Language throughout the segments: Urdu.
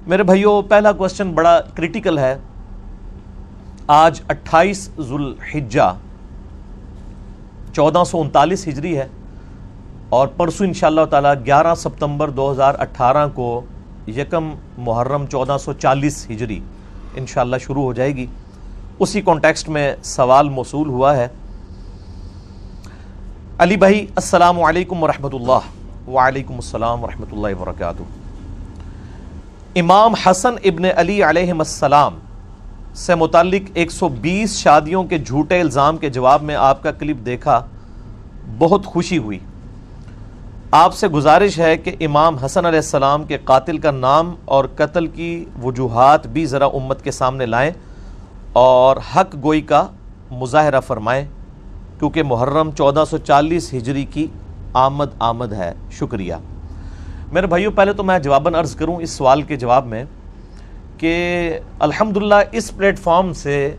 میرے بھائیوں، پہلا کوسچن بڑا کریٹیکل ہے۔ آج 28 ذوالحجہ 1439 ہجری ہے، اور پرسوں انشاءاللہ تعالی 11 ستمبر 2018 کو یکم محرم 1440 ہجری انشاءاللہ شروع ہو جائے گی۔ اسی کانٹیکسٹ میں سوال موصول ہوا ہے۔ علی بھائی السلام علیکم ورحمۃ اللہ۔ وعلیکم السلام ورحمۃ اللہ وبرکاتہ۔ امام حسن ابن علی علیہ السلام سے متعلق 120 شادیوں کے جھوٹے الزام کے جواب میں آپ کا کلپ دیکھا، بہت خوشی ہوئی۔ آپ سے گزارش ہے کہ امام حسن علیہ السلام کے قاتل کا نام اور قتل کی وجوہات بھی ذرا امت کے سامنے لائیں اور حق گوئی کا مظاہرہ فرمائیں، کیونکہ محرم 1440 ہجری کی آمد ہے۔ شکریہ۔ میرے بھائیوں، پہلے تو میں جواباً عرض کروں اس سوال کے جواب میں کہ الحمدللہ اس پلیٹ فارم سے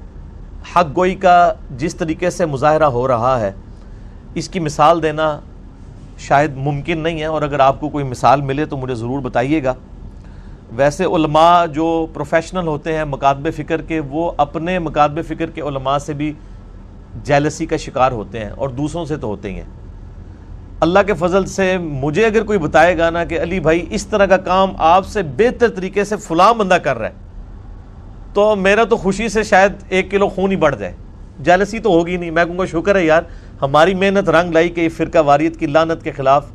حق گوئی کا جس طریقے سے مظاہرہ ہو رہا ہے، اس کی مثال دینا شاید ممکن نہیں ہے، اور اگر آپ کو کوئی مثال ملے تو مجھے ضرور بتائیے گا۔ ویسے علماء جو پروفیشنل ہوتے ہیں مکاتب فکر کے، وہ اپنے مکاتب فکر کے علماء سے بھی جیلسی کا شکار ہوتے ہیں، اور دوسروں سے تو ہوتے ہی ہیں۔ اللہ کے فضل سے مجھے اگر کوئی بتائے گا نا کہ علی بھائی اس طرح کا کام آپ سے بہتر طریقے سے فلاں بندہ کر رہا ہے، تو میرا تو خوشی سے شاید 1 کلو خون ہی بڑھ جائے۔ جیلسی تو ہوگی نہیں، میں کہوں گا شکر ہے یار، ہماری محنت رنگ لائی کہ یہ فرقہ واریت کی لعنت کے خلاف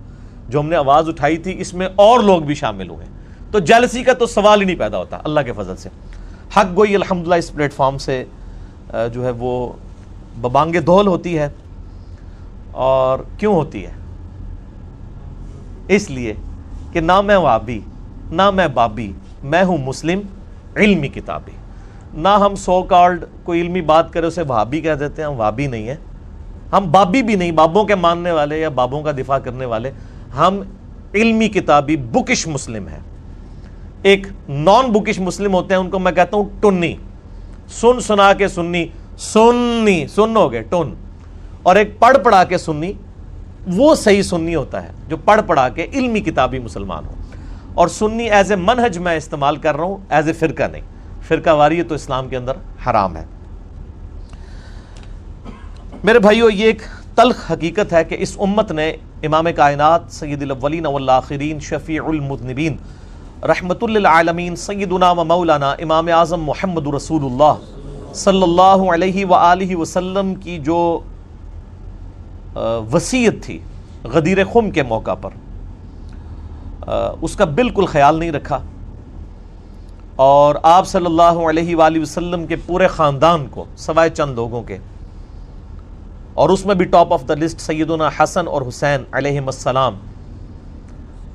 جو ہم نے آواز اٹھائی تھی، اس میں اور لوگ بھی شامل ہوئے، تو جیلسی کا تو سوال ہی نہیں پیدا ہوتا اللہ کے فضل سے۔ حق گوئی الحمدللہ اس پلیٹ فارم سے جو ہے وہ ببانگ دول ہوتی ہے، اور کیوں ہوتی ہے؟ اس لیے کہ نہ میں وابی نہ میں بابی، میں ہوں مسلم علمی کتابی۔ نہ ہم سو کالڈ کوئی علمی بات کرے اسے وہابی کہہ دیتے ہیں، ہم وہابی نہیں ہیں، ہم بابی بھی نہیں، بابوں کے ماننے والے یا بابوں کا دفاع کرنے والے، ہم علمی کتابی بکش مسلم ہیں۔ ایک نان بکش مسلم ہوتے ہیں، ان کو میں کہتا ہوں ٹنی، سن سنا کے سنی، سنی سن ہو گئے ٹن، اور ایک پڑھ پڑھا کے سنی، وہ صحیح سنی ہوتا ہے جو پڑھ پڑھا کے علمی کتابی مسلمان ہو۔ اور سنی ایز اے منہج میں استعمال کر رہا ہوں، ایز اے فرقہ نہیں۔ فرقہ واریت تو اسلام کے اندر حرام ہے۔ میرے بھائیو، یہ ایک تلخ حقیقت ہے کہ اس امت نے امام کائنات سید الاولین والآخرین شفیع المذنبین رحمت للعالمین سیدنا و مولانا امام اعظم محمد رسول اللہ صلی اللہ علیہ وآلہ وسلم کی جو وصیت تھی غدیر خم کے موقع پر، اس کا بالکل خیال نہیں رکھا، اور آپ صلی اللہ علیہ وآلہ وسلم کے پورے خاندان کو سوائے چند لوگوں کے، اور اس میں بھی ٹاپ آف دا لسٹ سیدنا حسن اور حسین علیہم السلام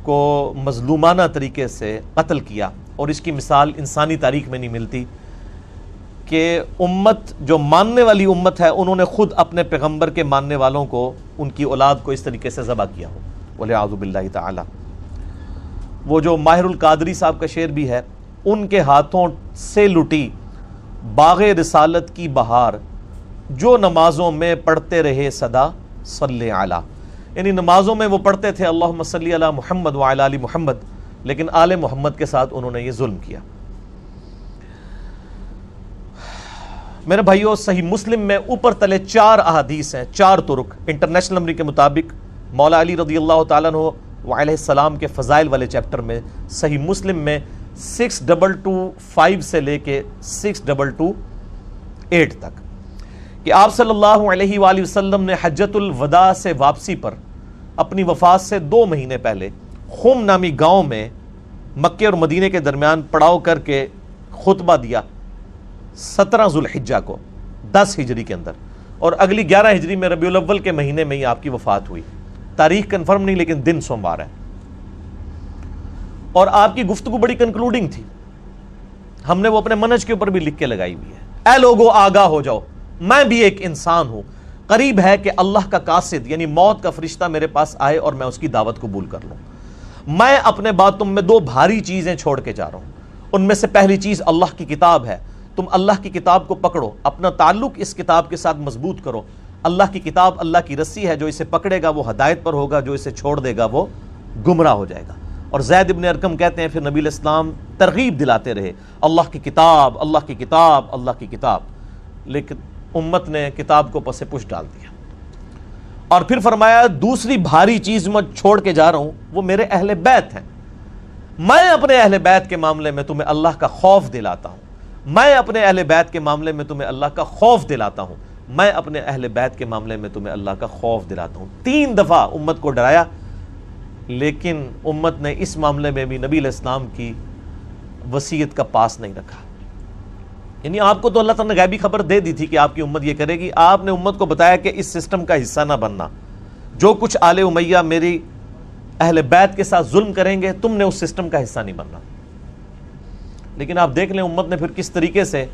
کو مظلومانہ طریقے سے قتل کیا۔ اور اس کی مثال انسانی تاریخ میں نہیں ملتی کہ امت جو ماننے والی امت ہے، انہوں نے خود اپنے پیغمبر کے ماننے والوں کو، ان کی اولاد کو اس طریقے سے ذبح کیا ہو، والعیاذ باللہ تعالی۔ وہ جو ماہر القادری صاحب کا شعر بھی ہے، ان کے ہاتھوں سے لٹی باغ رسالت کی بہار، جو نمازوں میں پڑھتے رہے صدا صلی علی، یعنی نمازوں میں وہ پڑھتے تھے اللہم صلی علی محمد وعلی آل محمد، لیکن آل محمد کے ساتھ انہوں نے یہ ظلم کیا۔ میرے بھائیوں، صحیح مسلم میں اوپر تلے 4 احادیث ہیں، 4 طرق انٹرنیشنل نمبر کے مطابق۔ مولا علی رضی اللہ تعالیٰ عنہ علیہ السلام کے فضائل والے چیپٹر میں صحیح مسلم میں 6225 سے لے کے 6228 تک کہ آپ صلی اللہ علیہ وآلہ وسلم نے حجۃ الوداع سے واپسی پر اپنی وفات سے 2 مہینے پہلے خم نامی گاؤں میں مکے اور مدینے کے درمیان پڑاؤ کر کے خطبہ دیا 17 ذوالحجہ کو 10 ہجری کے اندر، اور اگلی 11 ہجری میں ربیع الاول کے مہینے میں ہی آپ کی وفات ہوئی۔ تاریخ کنفرم نہیں، لیکن دن سوموار ہے، اور آپ کی گفتگو بڑی کنکلوڈنگ تھی۔ ہم نے وہ اپنے منہج کے اوپر بھی لکھ کے لگائی ہوئی ہے۔ اے لوگو آگاہ ہو جاؤ، میں بھی ایک انسان ہوں، قریب ہے کہ اللہ کا قاصد یعنی موت کا فرشتہ میرے پاس آئے اور میں اس کی دعوت قبول کر لوں۔ میں اپنے بعد تم میں 2 بھاری چیزیں چھوڑ کے جا رہا ہوں، ان میں سے پہلی چیز اللہ کی کتاب ہے۔ تم اللہ کی کتاب کو پکڑو، اپنا تعلق اس کتاب کے ساتھ مضبوط کرو۔ اللہ کی کتاب اللہ کی رسی ہے، جو اسے پکڑے گا وہ ہدایت پر ہوگا، جو اسے چھوڑ دے گا وہ گمراہ ہو جائے گا۔ اور زید ابن ارقم کہتے ہیں پھر نبی علیہ السلام ترغیب دلاتے رہے، اللہ کی کتاب، اللہ کی کتاب، اللہ کی کتاب، لیکن امت نے کتاب کو پس پش ڈال دیا۔ اور پھر فرمایا دوسری بھاری چیز میں چھوڑ کے جا رہا ہوں، وہ میرے اہل بیت ہیں، میں اپنے اہل بیت کے معاملے میں تمہیں اللہ کا خوف دلاتا ہوں، میں اپنے اہل بیت کے معاملے میں تمہیں اللہ کا خوف دلاتا ہوں، میں اپنے اہل بیت کے معاملے میں تمہیں اللہ کا خوف دلاتا ہوں۔ 3 دفعہ امت کو ڈرایا، لیکن امت نے اس معاملے میں بھی نبی علیہ السلام کی وصیت کا پاس نہیں رکھا۔ یعنی آپ کو تو اللہ تعالیٰ نے غیبی خبر دے دی تھی کہ آپ کی امت یہ کرے گی، آپ نے امت کو بتایا کہ اس سسٹم کا حصہ نہ بننا، جو کچھ آل امیہ میری اہل بیت کے ساتھ ظلم کریں گے تم نے اس سسٹم کا حصہ نہیں بننا۔ لیکن آپ دیکھ لیں امت نے پھر کس طریقے سے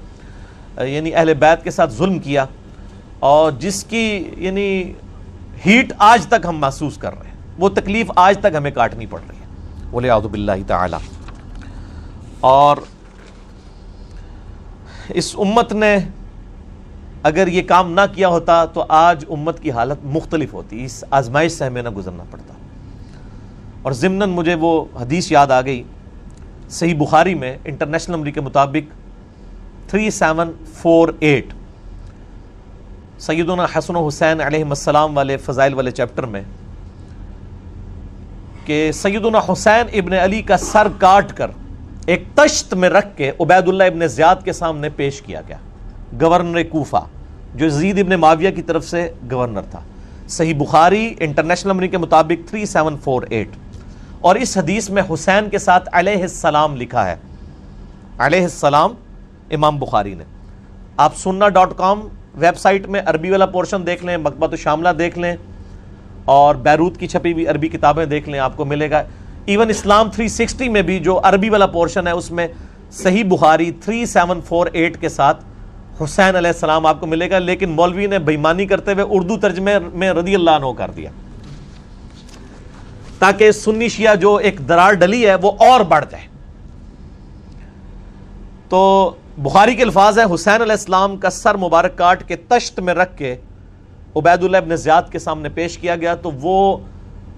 یعنی اہل بیت کے ساتھ ظلم کیا، اور جس کی یعنی ہیٹ آج تک ہم محسوس کر رہے ہیں، وہ تکلیف آج تک ہمیں کاٹنی پڑ رہی ہے، وَلِعَوْذُ بِاللَّهِ تعالی۔ اور اس امت نے اگر یہ کام نہ کیا ہوتا تو آج امت کی حالت مختلف ہوتی، اس آزمائش سے ہمیں نہ گزرنا پڑتا۔ اور ضمناً مجھے وہ حدیث یاد آ گئی صحیح بخاری میں انٹرنیشنل نمبر کے مطابق 3748 سیدنا حسن و حسین علیہم السلام والے فضائل والے چیپٹر میں، کہ سیدنا حسین ابن علی کا سر کاٹ کر ایک تشت میں رکھ کے عبید اللہ ابن زیاد کے سامنے پیش کیا گیا، گورنر کوفہ جو یزید ابن معاویہ کی طرف سے گورنر تھا۔ صحیح بخاری انٹرنیشنل نمبر کے مطابق 3748، اور اس حدیث میں حسین کے ساتھ علیہ السلام لکھا ہے، علیہ السلام امام بخاری نے۔ آپ sunna.com ویب سائٹ میں عربی والا پورشن دیکھ لیں، مکتبۃ الشاملہ دیکھ لیں، اور بیروت کی چھپی ہوئی عربی کتابیں دیکھ لیں، آپ کو ملے گا۔ ایون اسلام 360 میں بھی جو عربی والا پورشن ہے اس میں صحیح بخاری 3748 کے ساتھ حسین علیہ السلام آپ کو ملے گا، لیکن مولوی نے بےایمانی کرتے ہوئے اردو ترجمے میں رضی اللہ عنہ کر دیا، تاکہ سنی شیعہ جو ایک درار ڈلی ہے وہ اور بڑھ جائے۔ تو بخاری کے الفاظ ہیں حسین علیہ السلام کا سر مبارک کاٹ کے تشت میں رکھ کے عبید اللہ ابن زیاد کے سامنے پیش کیا گیا، تو وہ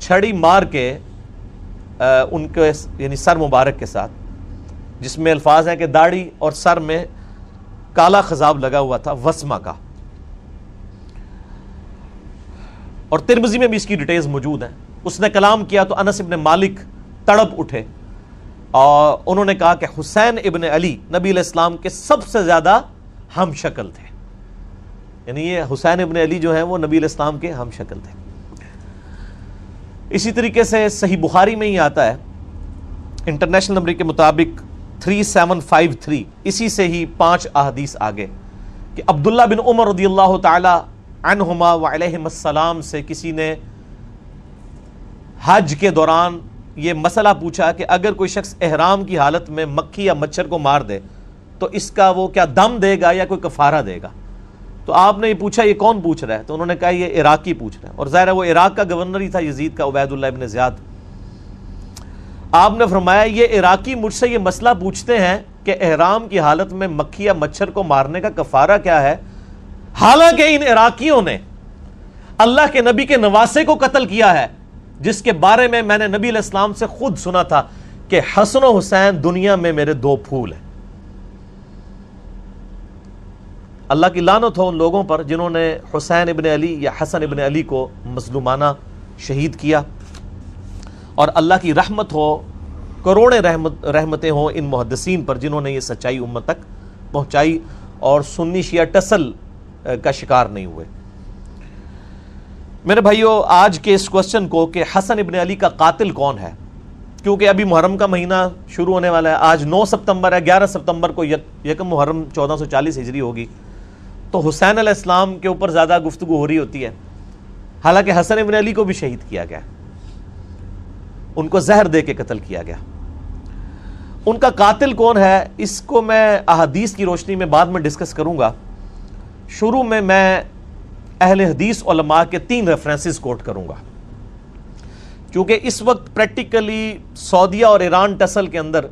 چھڑی مار کے ان کے یعنی سر مبارک کے ساتھ، جس میں الفاظ ہیں کہ داڑھی اور سر میں کالا خضاب لگا ہوا تھا وسمہ کا، اور ترمذی میں بھی اس کی ڈیٹیلز موجود ہیں۔ اس نے کلام کیا تو انس ابن مالک تڑپ اٹھے، اور انہوں نے کہا کہ حسین ابن علی نبی علیہ السلام کے سب سے زیادہ ہم شکل تھے، یعنی یہ حسین ابن علی جو ہیں وہ نبی علیہ السلام کے ہم شکل تھے۔ اسی طریقے سے صحیح بخاری میں ہی آتا ہے انٹرنیشنل نمبر کے مطابق 3753، اسی سے ہی 5 احادیث آگے، کہ عبداللہ بن عمر رضی اللہ تعالی عنہما وعلیہم السلام سے کسی نے حج کے دوران یہ مسئلہ پوچھا کہ اگر کوئی شخص احرام کی حالت میں مکھی یا مچھر کو مار دے تو اس کا وہ کیا دم دے گا یا کوئی کفارہ دے گا؟ تو آپ نے یہ پوچھا یہ کون پوچھ رہا ہے؟ تو انہوں نے کہا یہ عراقی پوچھ رہا ہے، اور ظاہر ہے وہ عراق کا گورنر ہی تھا یزید کا، عبید اللہ ابن زیاد۔ آپ نے فرمایا یہ عراقی مجھ سے یہ مسئلہ پوچھتے ہیں کہ احرام کی حالت میں مکھی یا مچھر کو مارنے کا کفارہ کیا ہے، حالانکہ ان عراقیوں نے اللہ کے نبی کے نواسے کو قتل کیا ہے، جس کے بارے میں نے نبی علیہ السلام سے خود سنا تھا کہ حسن و حسین دنیا میں میرے 2 پھول ہیں۔ اللہ کی لعنت ہو ان لوگوں پر جنہوں نے حسین ابن علی یا حسن ابن علی کو مظلومانہ شہید کیا، اور اللہ کی رحمت ہو، کروڑیں رحمتیں ہوں ان محدثین پر جنہوں نے یہ سچائی امت تک پہنچائی اور سنی شیعہ ٹسل کا شکار نہیں ہوئے۔ میرے بھائیو، آج کے اس کوسچن کو کہ حسن ابن علی کا قاتل کون ہے، کیونکہ ابھی محرم کا مہینہ شروع ہونے والا ہے، آج 9 ستمبر ہے، 11 ستمبر کو یکم محرم 1440 ہجری ہوگی، تو حسین علیہ السلام کے اوپر زیادہ گفتگو ہو رہی ہوتی ہے، حالانکہ حسن ابن علی کو بھی شہید کیا گیا، ان کو زہر دے کے قتل کیا گیا۔ ان کا قاتل کون ہے اس کو میں احادیث کی روشنی میں بعد میں ڈسکس کروں گا۔ شروع میں اہل حدیث علماء کے 3 ریفرنسز کوٹ کروں گا، کیونکہ اس وقت پریکٹیکلی سعودیہ اور ایران ٹسل کے اندر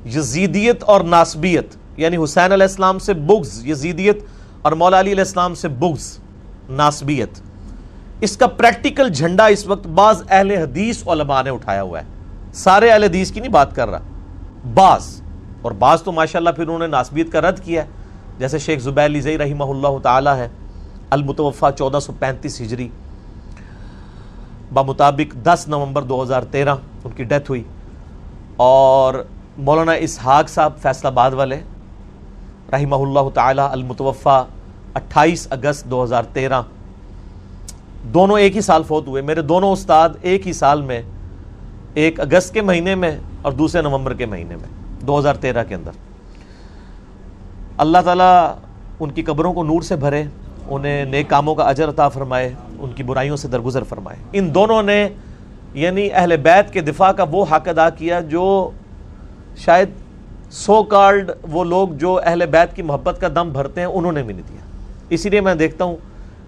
یزیدیت اور ناسبیت، یعنی حسین علیہ السلام سے بغض یزیدیت اور مولا علی علیہ السلام سے بغض ناسبیت، اس کا پریکٹیکل جھنڈا اس وقت بعض اہل حدیث علماء نے اٹھایا ہوا ہے، سارے اہل حدیث کی نہیں بات کر رہا، بعض، اور بعض تو ماشاءاللہ پھر انہوں نے ناسبیت کا رد کیا ہے، جیسے شیخ زبیر علی زئی رحمہ اللہ تعالی ہے، المتوفی 1435 ہجری، بمطابق 10 نومبر 2013 ان کی ڈیتھ ہوئی، اور مولانا اسحاق صاحب فیصل آباد والے رحمہ اللہ تعالی المتوفی 28 اگست 2013، دونوں ایک ہی سال فوت ہوئے۔ میرے دونوں استاد ایک ہی سال میں، ایک اگست کے مہینے میں اور دوسرے نومبر کے مہینے میں 2013 کے اندر۔ اللہ تعالیٰ ان کی قبروں کو نور سے بھرے، انہیں نیک کاموں کا اجر عطا فرمائے، ان کی برائیوں سے درگزر فرمائے۔ ان دونوں نے یعنی اہل بیت کے دفاع کا وہ حق ادا کیا جو شاید سو کالڈ وہ لوگ جو اہل بیت کی محبت کا دم بھرتے ہیں انہوں نے بھی نہیں دیا۔ اسی لیے میں دیکھتا ہوں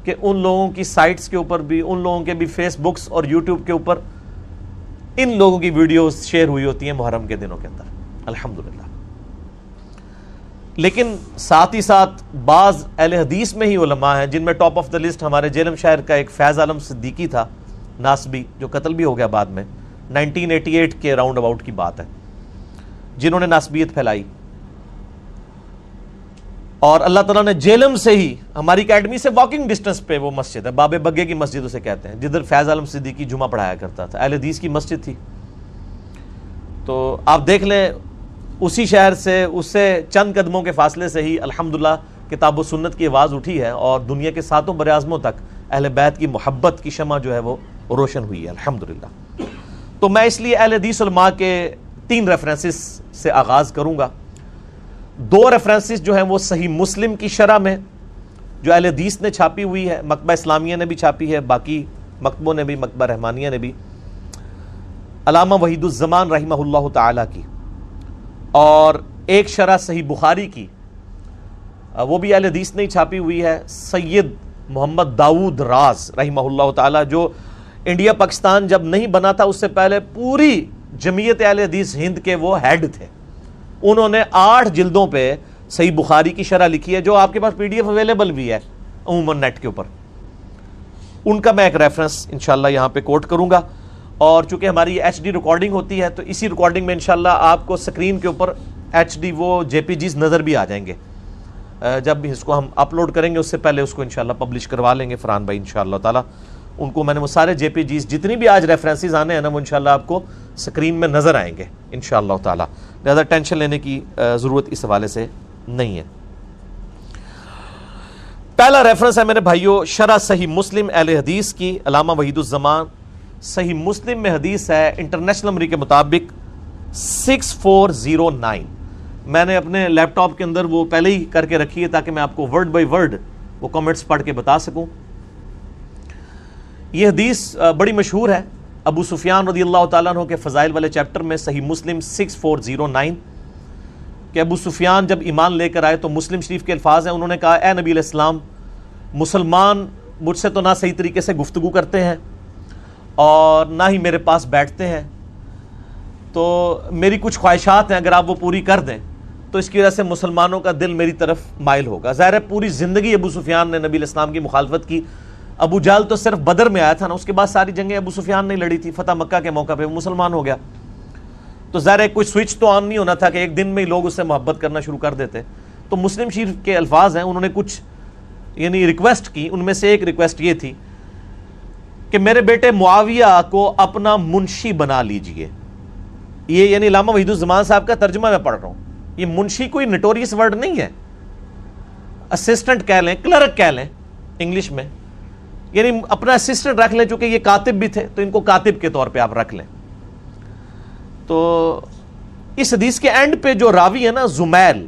کہ ان لوگوں کی سائٹس کے اوپر بھی، ان لوگوں کے بھی فیس بکس اور یوٹیوب کے اوپر ان لوگوں کی ویڈیوز شیئر ہوئی ہوتی ہیں محرم کے دنوں کے اندر، الحمدللہ۔ لیکن ساتھ ہی ساتھ بعض اہل حدیث میں ہی علماء ہیں جن میں ٹاپ آف دا لسٹ ہمارے جیلم شہر کا ایک فیض عالم صدیقی تھا، ناسبی، جو قتل بھی ہو گیا بعد میں، 1988 کے راؤنڈ اباؤٹ کی بات ہے، جنہوں نے ناسبیت پھیلائی۔ اور اللہ تعالیٰ نے جیلم سے ہی، ہماری اکیڈمی سے واکنگ ڈسٹنس پہ وہ مسجد ہے، باب بگے کی مسجد اسے کہتے ہیں، جدھر فیض عالم صدیقی جمعہ پڑھایا کرتا تھا، اہل حدیث کی مسجد تھی۔ تو آپ دیکھ لیں اسی شہر سے، اس سے چند قدموں کے فاصلے سے ہی الحمدللہ کتاب و سنت کی آواز اٹھی ہے، اور دنیا کے 7 براعظموں تک اہل بیت کی محبت کی شمع جو ہے وہ روشن ہوئی ہے الحمدللہ۔ تو میں اس لیے اہل حدیث علماء کے 3 ریفرنسز سے آغاز کروں گا۔ 2 ریفرنسز جو ہیں وہ صحیح مسلم کی شرح میں جو اہل حدیث نے چھاپی ہوئی ہے، مکتبہ اسلامیہ نے بھی چھاپی ہے، باقی مکتبوں نے بھی، مکتبہ رحمانیہ نے بھی، علامہ وحید الزمان رحمہ اللہ تعالی کی، اور ایک شرح صحیح بخاری کی، وہ بھی اہل حدیث نے چھاپی ہوئی ہے، سید محمد داؤد راز رحمہ اللہ تعالی، جو انڈیا پاکستان جب نہیں بنا تھا اس سے پہلے پوری جمعیت اہل حدیث ہند کے وہ ہیڈ تھے۔ انہوں نے 8 جلدوں پہ صحیح بخاری کی شرح لکھی ہے، جو آپ کے پاس PDF اویلیبل بھی ہے عموماً نیٹ کے اوپر۔ ان کا میں ایک ریفرنس انشاءاللہ یہاں پہ کوٹ کروں گا، اور چونکہ ہماری HD ریکارڈنگ ہوتی ہے تو اسی ریکارڈنگ میں انشاءاللہ آپ کو سکرین کے اوپر HD وہ JPGs نظر بھی آ جائیں گے۔ جب اس کو ہم اپلوڈ کریں گے اس سے پہلے اس کو انشاءاللہ پبلش کروا لیں گے فرحان بھائی انشاءاللہ تعالی۔ ان کو میں نے وہ سارے JPGs جتنی بھی آج ریفرنسز آنے ہیں نا وہ انشاءاللہ آپ کو سکرین میں نظر آئیں گے انشاءاللہ تعالی، لہذا ٹینشن لینے کی ضرورت اس حوالے سے نہیں ہے۔ پہلا ریفرنس ہے میرے بھائیو شرح صحیح مسلم اہل حدیث کی، علامہ وحید الزمان۔ صحیح مسلم میں حدیث ہے انٹرنیشنل نمبر کے مطابق 6409۔ میں نے اپنے لیپ ٹاپ کے اندر وہ پہلے ہی کر کے رکھی ہے تاکہ میں آپ کو ورڈ بائی ورڈ وہ کامنٹس پڑھ کے بتا سکوں۔ یہ حدیث بڑی مشہور ہے، ابو سفیان رضی اللہ تعالیٰ عنہ کے فضائل والے چیپٹر میں صحیح مسلم 6409 کہ ابو سفیان جب ایمان لے کر آئے تو مسلم شریف کے الفاظ ہیں، انہوں نے کہا اے نبی علیہ السلام، مسلمان مجھ سے تو نہ صحیح طریقے سے گفتگو کرتے ہیں اور نہ ہی میرے پاس بیٹھتے ہیں، تو میری کچھ خواہشات ہیں، اگر آپ وہ پوری کر دیں تو اس کی وجہ سے مسلمانوں کا دل میری طرف مائل ہوگا۔ ظاہر ہے پوری زندگی ابو سفیان نے نبی علیہ السلام کی مخالفت کی۔ ابو جہل تو صرف بدر میں آیا تھا نا، اس کے بعد ساری جنگیں ابو سفیان نے لڑی تھی، فتح مکہ کے موقع پہ وہ مسلمان ہو گیا، تو ظاہر ہے کوئی سوئچ تو آن نہیں ہونا تھا کہ ایک دن میں ہی لوگ اس سے محبت کرنا شروع کر دیتے۔ تو مسلم شریف کے الفاظ ہیں، انہوں نے کچھ یعنی ریکویسٹ کی، ان میں سے ایک ریکویسٹ یہ تھی کہ میرے بیٹے معاویہ کو اپنا منشی بنا لیجئے۔ یہ یعنی علامہ وحید الزمان صاحب کا ترجمہ میں پڑھ رہا ہوں، یہ منشی کوئی نٹوریس ورڈ نہیں ہے، اسسٹنٹ کہہ لیں، کلرک کہہ لیں انگلش میں، یعنی اپنا اسسٹنٹ رکھ لیں، چونکہ یہ کاتب بھی تھے تو ان کو کاتب کے طور پہ آپ رکھ لیں۔ تو اس حدیث کے اینڈ پہ جو راوی ہے نا زمیل،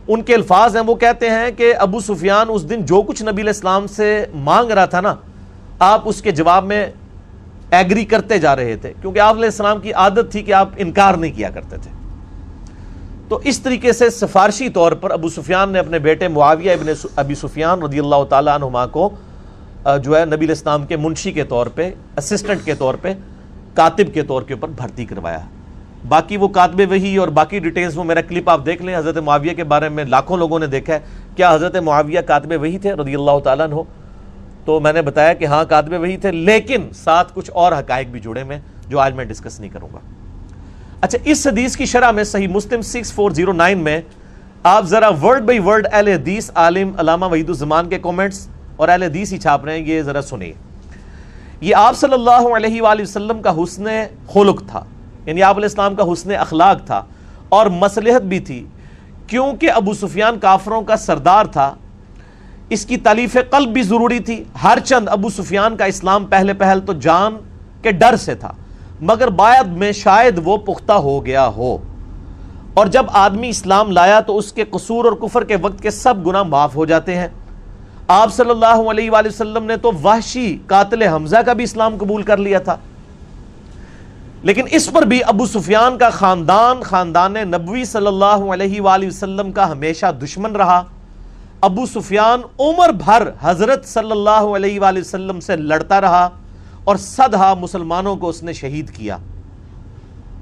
ان کے الفاظ ہیں، وہ کہتے ہیں کہ ابو سفیان اس دن جو کچھ نبی علیہ السلام سے مانگ رہا تھا نا، آپ اس کے جواب میں ایگری کرتے جا رہے تھے، کیونکہ آپ علیہ السلام کی عادت تھی کہ آپ انکار نہیں کیا کرتے تھے۔ تو اس طریقے سے سفارشی طور پر ابو سفیان نے اپنے بیٹے معاویہ ابن ابی سفیان رضی اللہ تعالیٰ عنہما کو جو ہے نبی علیہ السلام کے منشی کے طور پہ، اسسٹنٹ کے طور پہ، کاتب کے طور کے اوپر بھرتی کروایا۔ باقی وہ کاتب وحی اور باقی ڈیٹیلز وہ میرا کلپ آپ دیکھ لیں، حضرت معاویہ کے بارے میں لاکھوں لوگوں نے دیکھا ہے، کیا حضرت معاویہ کاتب وحی تھے رضی اللہ تعالیٰ عنہ؟ تو میں نے بتایا کہ ہاں کاتب وحی تھے، لیکن ساتھ کچھ اور حقائق بھی جڑے میں جو آج میں ڈسکس نہیں کروں گا۔ اچھا اس حدیث کی شرح میں صحیح مسلم 6409 میں آپ ذرا ورڈ بائی ورڈ اہل حدیث عالم علامہ وحید الزمان کے کومنٹس اور اہل حدیث ہی چھاپ رہے ہیں، یہ ذرا سنیے. یہ آپ صلی اللہ علیہ وآلہ وسلم کا حسن خلق تھا، یعنی آپ علیہ السلام کا حسن اخلاق تھا اور مصلحت بھی تھی، کیونکہ ابو سفیان کافروں کا سردار تھا. اس کی تالیف قلب بھی ضروری تھی، ہر چند ابو سفیان کا اسلام پہلے پہل تو جان کے ڈر سے تھا، مگر بعد میں شاید وہ پختہ ہو گیا ہو، اور جب آدمی اسلام لایا تو اس کے قصور اور کفر کے وقت کے سب گناہ معاف ہو جاتے ہیں. آپ صلی اللہ علیہ وآلہ وسلم نے تو وحشی قاتل حمزہ کا بھی اسلام قبول کر لیا تھا، لیکن اس پر بھی ابو سفیان کا خاندان نبوی صلی اللہ علیہ وآلہ وسلم کا ہمیشہ دشمن رہا. ابو سفیان عمر بھر حضرت صلی اللہ علیہ وآلہ وسلم سے لڑتا رہا اور صدہا مسلمانوں کو اس نے شہید کیا،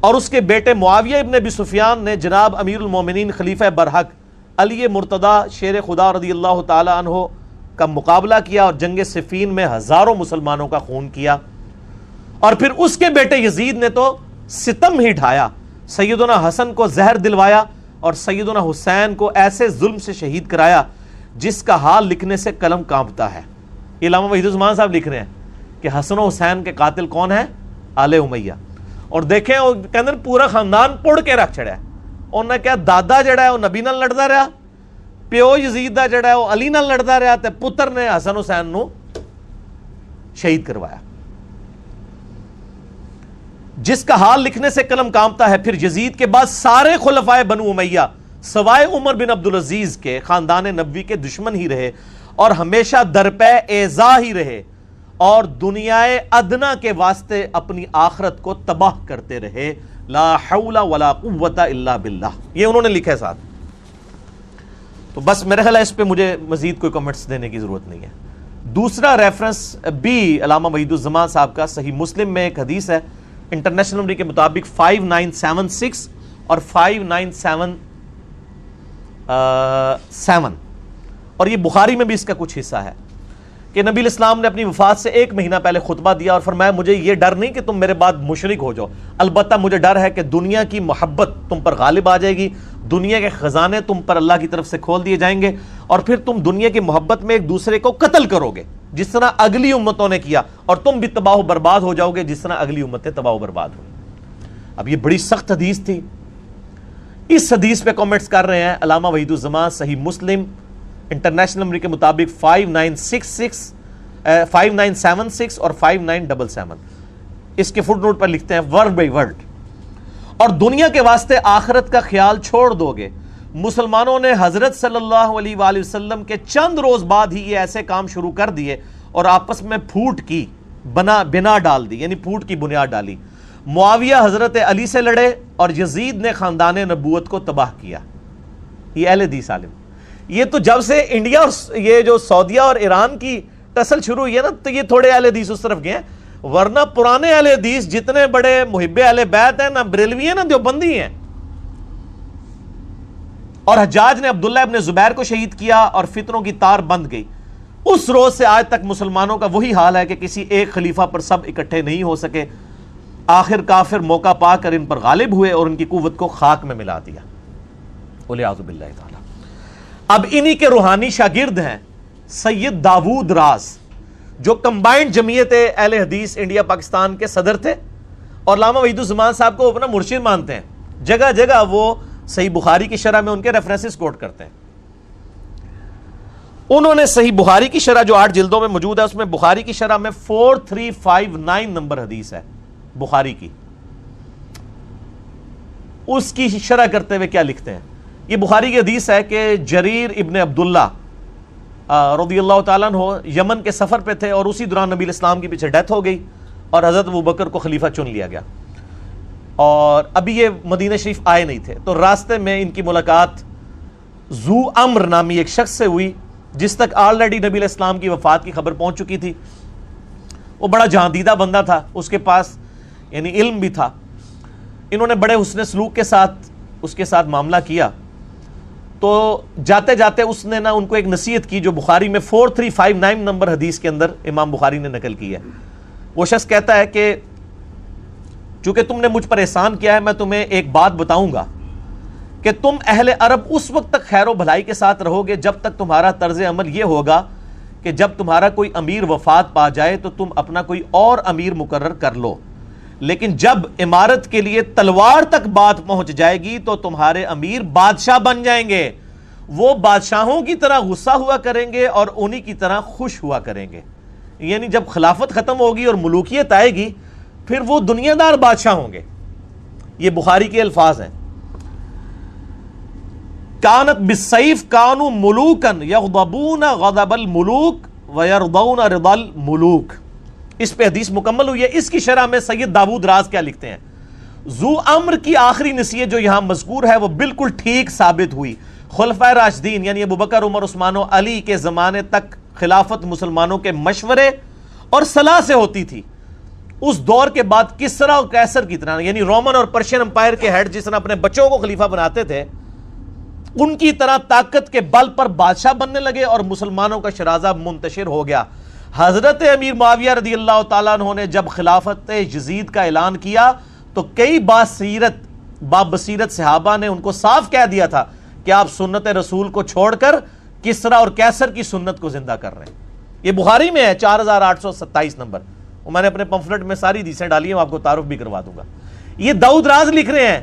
اور اس کے بیٹے معاویہ ابن ابی سفیان نے جناب امیر المومنین خلیفہ برحق علی مرتضیٰ شیر خدا رضی اللہ تعالی عنہ کا مقابلہ کیا اور جنگ صفین میں ہزاروں مسلمانوں کا خون کیا. اور پھر اس کے بیٹے یزید نے تو ستم ہی ڈھایا، سیدنا حسن کو زہر دلوایا اور سیدنا حسین کو ایسے ظلم سے شہید کرایا جس کا حال لکھنے سے قلم کانپتا ہے. علامہ وحید الزمان صاحب لکھ رہے ہیں کہ حسن و حسین کے قاتل کون ہیں؟ آل امیہ. اور دیکھیں وہ کہندے پورا خاندان پڑ کے رکھ چھڑیا. انہوں نے کہا دادا جڑا ہے وہ نبی نال لڑدا رہا، پیو یزید دا جڑا ہے وہ علی نال لڑدا رہا، تے پتر نے حسن حسین نو شہید کروایا، جس کا حال لکھنے سے قلم کانپتا ہے. پھر یزید کے بعد سارے خلفائے بنو امیہ سوائے عمر بن عبدالعزیز کے خاندان نبوی کے دشمن ہی رہے اور ہمیشہ درپے ایذا ہی رہے، اور دنیائے ادنا کے واسطے اپنی آخرت کو تباہ کرتے رہے. لا حول ولا قوت الا باللہ، یہ انہوں نے لکھا ہے ساتھ. تو بس میرے خیال ہے اس پہ مجھے مزید کوئی کمنٹس دینے کی ضرورت نہیں ہے. دوسرا ریفرنس بھی علامہ وحید الزمان صاحب کا صحیح مسلم میں ایک حدیث ہے انٹرنیشنل نمبر کے مطابق 5976 اور 5977، اور یہ بخاری میں بھی اس کا کچھ حصہ ہے کہ نبی علیہ السلام نے اپنی وفات سے 1 مہینہ پہلے خطبہ دیا اور فرمایا مجھے یہ ڈر نہیں کہ تم میرے بعد مشرک ہو جاؤ، البتہ مجھے ڈر ہے کہ دنیا کی محبت تم پر غالب آ جائے گی، دنیا کے خزانے تم پر اللہ کی طرف سے کھول دیے جائیں گے، اور پھر تم دنیا کی محبت میں ایک دوسرے کو قتل کرو گے جس طرح اگلی امتوں نے کیا، اور تم بھی تباہ و برباد ہو جاؤ گے جس طرح اگلی امتیں تباہ و برباد ہوئی. اب یہ بڑی سخت حدیث تھی. اس حدیث پہ کامنٹس کر رہے ہیں علامہ وحید الزمان صحیح مسلم انٹرنیشنل نمبر کے مطابق 5976 اور 5977. اس کے فٹ نوٹ پر لکھتے ہیں ورڈ بائی ورڈ، اور دنیا کے واسطے آخرت کا خیال چھوڑ دو گے. مسلمانوں نے حضرت صلی اللہ علیہ وآلہ وسلم کے چند روز بعد ہی یہ ایسے کام شروع کر دیے اور آپس میں پھوٹ کی بنا ڈال دی، یعنی پھوٹ کی بنیاد ڈالی. معاویہ حضرت علی سے لڑے اور یزید نے خاندان نبوت کو تباہ کیا. یہ اہل حدیث عالم. یہ تو جب سے انڈیا اور یہ جو سعودیہ اور ایران کی ٹسل شروع ہوئی ہے نا، تو یہ تھوڑے اہل حدیث اس طرف گئے ہیں، ورنہ پرانے اہل حدیث جتنے بڑے محب اہل بیت ہیں، نہ بریلوی ہیں نہ دیوبندی ہیں. اور حجاج نے عبداللہ ابن زبیر کو شہید کیا اور فتنوں کی تار بند گئی. اس روز سے آج تک مسلمانوں کا وہی حال ہے کہ کسی ایک خلیفہ پر سب اکٹھے نہیں ہو سکے. آخر کافر موقع پا کر ان پر غالب ہوئے اور ان کی قوت کو خاک میں ملا دیا. والعیاذ باللہ تعالی. اب انہی کے روحانی شاگرد ہیں سید داود راز، جو کمبائنڈ جمعیت اہل حدیث انڈیا پاکستان کے صدر تھے اور علامہ وحید الزمان صاحب کو اپنا مرشد مانتے ہیں. جگہ جگہ وہ صحیح بخاری کی شرح میں ان کے ریفرنسز کوٹ کرتے ہیں. انہوں نے صحیح بخاری کی شرح جو 8 جلدوں میں موجود ہے، اس میں بخاری کی شرح میں 4359 نمبر حدیث ہے بخاری کی. اس کی شرح کرتے ہوئے کیا لکھتے ہیں؟ یہ بخاری کی حدیث ہے کہ جریر ابن عبداللہ رضی اللہ تعالیٰ عنہ یمن کے سفر پہ تھے اور اسی دوران نبی الاسلام کی پیچھے ڈیتھ ہو گئی اور حضرت ابوبکر کو خلیفہ چن لیا گیا، اور ابھی یہ مدینہ شریف آئے نہیں تھے. تو راستے میں ان کی ملاقات ذو امر نامی ایک شخص سے ہوئی جس تک آلریڈی نبی علیہ السلام کی وفات کی خبر پہنچ چکی تھی. وہ بڑا جہاندیدہ بندہ تھا، اس کے پاس یعنی علم بھی تھا. انہوں نے بڑے حسن سلوک کے ساتھ اس کے ساتھ معاملہ کیا. تو جاتے جاتے اس نے نا ان کو ایک نصیحت کی جو بخاری میں 4359 نمبر حدیث کے اندر امام بخاری نے نقل کی ہے. وہ شخص کہتا ہے کہ چونکہ تم نے مجھ پر احسان کیا ہے میں تمہیں ایک بات بتاؤں گا کہ تم اہل عرب اس وقت تک خیر و بھلائی کے ساتھ رہو گے جب تک تمہارا طرز عمل یہ ہوگا کہ جب تمہارا کوئی امیر وفات پا جائے تو تم اپنا کوئی اور امیر مقرر کر لو، لیکن جب امارت کے لیے تلوار تک بات پہنچ جائے گی تو تمہارے امیر بادشاہ بن جائیں گے، وہ بادشاہوں کی طرح غصہ ہوا کریں گے اور انہی کی طرح خوش ہوا کریں گے۔ یعنی جب خلافت ختم ہوگی اور ملوکیت آئے گی پھر وہ دنیا دار بادشاہ ہوں گے۔ یہ بخاری کے الفاظ ہیں، کانت بالسیف کانوا ملوکا یغضبون غضب الملوک ویرضون رضا الملوک۔ اس پہ حدیث مکمل ہوئی ہے۔ اس کی شرح میں سید داود راز کیا لکھتے ہیں، ذو امر کی آخری نصیحت جو یہاں مذکور ہے وہ بالکل ٹھیک ثابت ہوئی۔ خلفائے راشدین یعنی ابوبکر، عمر، عثمان و علی کے زمانے تک خلافت مسلمانوں کے مشورے اور صلاح سے ہوتی تھی۔ اس دور کے بعد کسرا اور قیصر کی طرح یعنی رومن اور پرشین امپائر کے ہیڈ جس طرح اپنے بچوں کو خلیفہ بناتے تھے، ان کی طرح طاقت کے بل پر بادشاہ بننے لگے اور مسلمانوں کا شرازہ منتشر ہو گیا۔ حضرت امیر معاویہ رضی اللہ تعالیٰ عنہ نے جب خلافت یزید کا اعلان کیا تو کئی بابصیرت صحابہ نے ان کو صاف کہہ دیا تھا کہ آپ سنت رسول کو چھوڑ کر کسرا اور قیصر کی سنت کو زندہ کر رہے ہیں۔ یہ بخاری میں ہے 4827 نمبر، اور میں نے اپنے پمفلٹ میں ساری حدیثیں ڈالی ہیں، آپ کو تعارف بھی کروا دوں گا۔ یہ داؤد راز لکھ رہے ہیں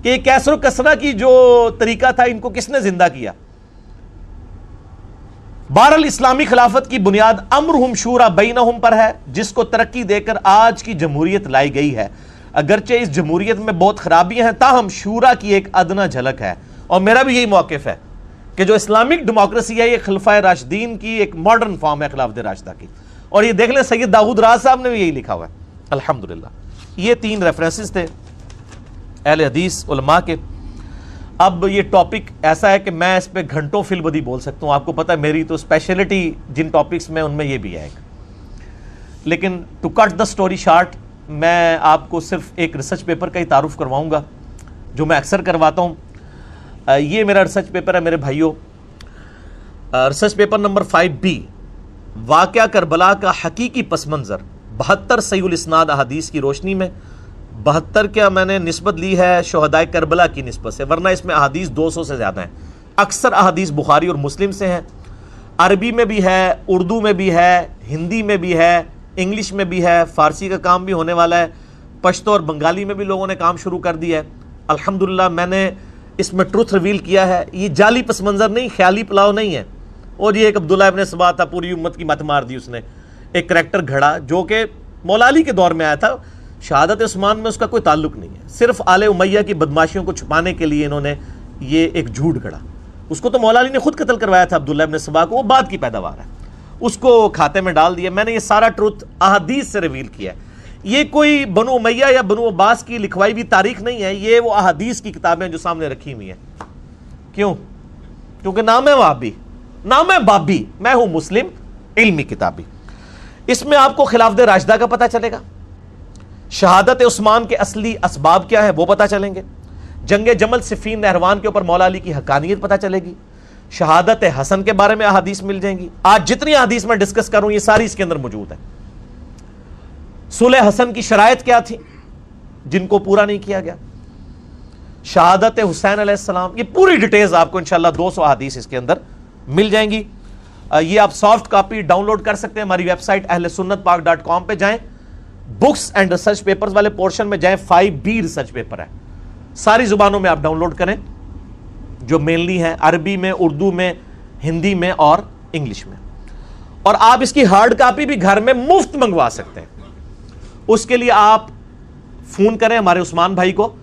کہ قیصر و کسرا کی جو طریقہ تھا ان کو کس نے زندہ کیا۔ بہرحال اسلامی خلافت کی بنیاد امرہم شورا بینہم پر ہے، جس کو ترقی دے کر آج کی جمہوریت لائی گئی ہے۔ اگرچہ اس جمہوریت میں بہت خرابیاں ہیں تاہم شورا کی ایک ادنا جھلک ہے، اور میرا بھی یہی موقف ہے کہ جو اسلامک ڈیموکریسی ہے یہ خلفائے راشدین کی ایک ماڈرن فارم ہے خلافت راشدہ کی، اور یہ دیکھ لیں سید داؤد راز صاحب نے بھی یہی لکھا ہوا ہے الحمدللہ۔ یہ 3 ریفرنسز تھے اہل حدیث علماء کے۔ اب یہ ٹاپک ایسا ہے کہ میں اس پہ گھنٹوں فی البدی بول سکتا ہوں، آپ کو پتہ ہے میری تو اسپیشلٹی جن ٹاپکس میں ان میں یہ بھی ہے ایک، لیکن to cut the story short میں آپ کو صرف ایک ریسرچ پیپر کا ہی تعارف کرواؤں گا جو میں اکثر کرواتا ہوں۔ یہ میرا ریسرچ پیپر ہے میرے بھائیوں، ریسرچ پیپر نمبر 5B، واقعہ کربلا کا حقیقی پس منظر 72 صحیح الاسناد احادیث کی روشنی میں۔ 72 کیا میں نے نسبت لی ہے شہدائے کربلا کی نسبت سے، ورنہ اس میں احادیث 200 سے زیادہ ہیں۔ اکثر احادیث بخاری اور مسلم سے ہیں، عربی میں بھی ہے، اردو میں بھی ہے، ہندی میں بھی ہے، انگلش میں بھی ہے، فارسی کا کام بھی ہونے والا ہے، پشتو اور بنگالی میں بھی لوگوں نے کام شروع کر دیا ہے الحمدللہ۔ میں نے اس میں ٹروتھ ریویل کیا ہے، یہ جعلی پس منظر نہیں، خیالی پلاؤ نہیں ہے۔ اور یہ ایک عبداللہ ابن سبا تھا، پوری امت کی مت مار دی اس نے، ایک کریکٹر گھڑا جو کہ مولا علی کے دور میں آیا تھا، شہادت عثمان میں اس کا کوئی تعلق نہیں ہے، صرف آل امیہ کی بدماشیوں کو چھپانے کے لیے انہوں نے یہ ایک جھوٹ گھڑا۔ اس کو تو مولا علی نے خود قتل کروایا تھا عبداللہ ابن سبا کو، وہ بعد کی پیداوار ہے، اس کو کھاتے میں ڈال دیا۔ میں نے یہ سارا ٹروتھ احادیث سے ریویل کیا ہے، یہ کوئی بنو امیہ یا بنو عباس کی لکھوائی بھی تاریخ نہیں ہے، یہ وہ احادیث کی کتابیں جو سامنے رکھی ہوئی ہیں۔ کیوں؟ کیونکہ نام ہے وہابی، نام ہے بابی، میں ہوں مسلم علمی کتابی۔ اس میں آپ کو خلافت راشدہ کا پتہ چلے گا، شہادت عثمان کے اصلی اسباب کیا ہے وہ پتہ چلیں گے، جنگ جمل صفین نہروان کے اوپر مولا علی کی حقانیت پتہ چلے گی، شہادت حسن کے بارے میں احادیث مل جائیں گی۔ آج جتنی احادیث میں ڈسکس کروں یہ ساری اس کے اندر موجود ہے۔ صلح حسن کی شرائط کیا تھی جن کو پورا نہیں کیا گیا، شہادت حسین علیہ السلام، یہ پوری ڈیٹیلز آپ کو انشاءاللہ 200 احادیث اس کے اندر مل جائیں گی۔ یہ آپ سافٹ کاپی ڈاؤن لوڈ کر سکتے ہیں ہماری ویب سائٹ ahlsunnatpak.com پہ جائیں، بکس اینڈ ریسرچ پیپرز والے پورشن میں جائیں، 5B ریسرچ پیپر ہے، ساری زبانوں میں آپ ڈاؤن لوڈ کریں جو مینلی ہیں، عربی میں، اردو میں، ہندی میں اور انگلش میں، اور آپ اس کی ہارڈ کاپی بھی گھر میں مفت منگوا سکتے ہیں۔ اس کے لیے آپ فون کریں ہمارے عثمان بھائی کو،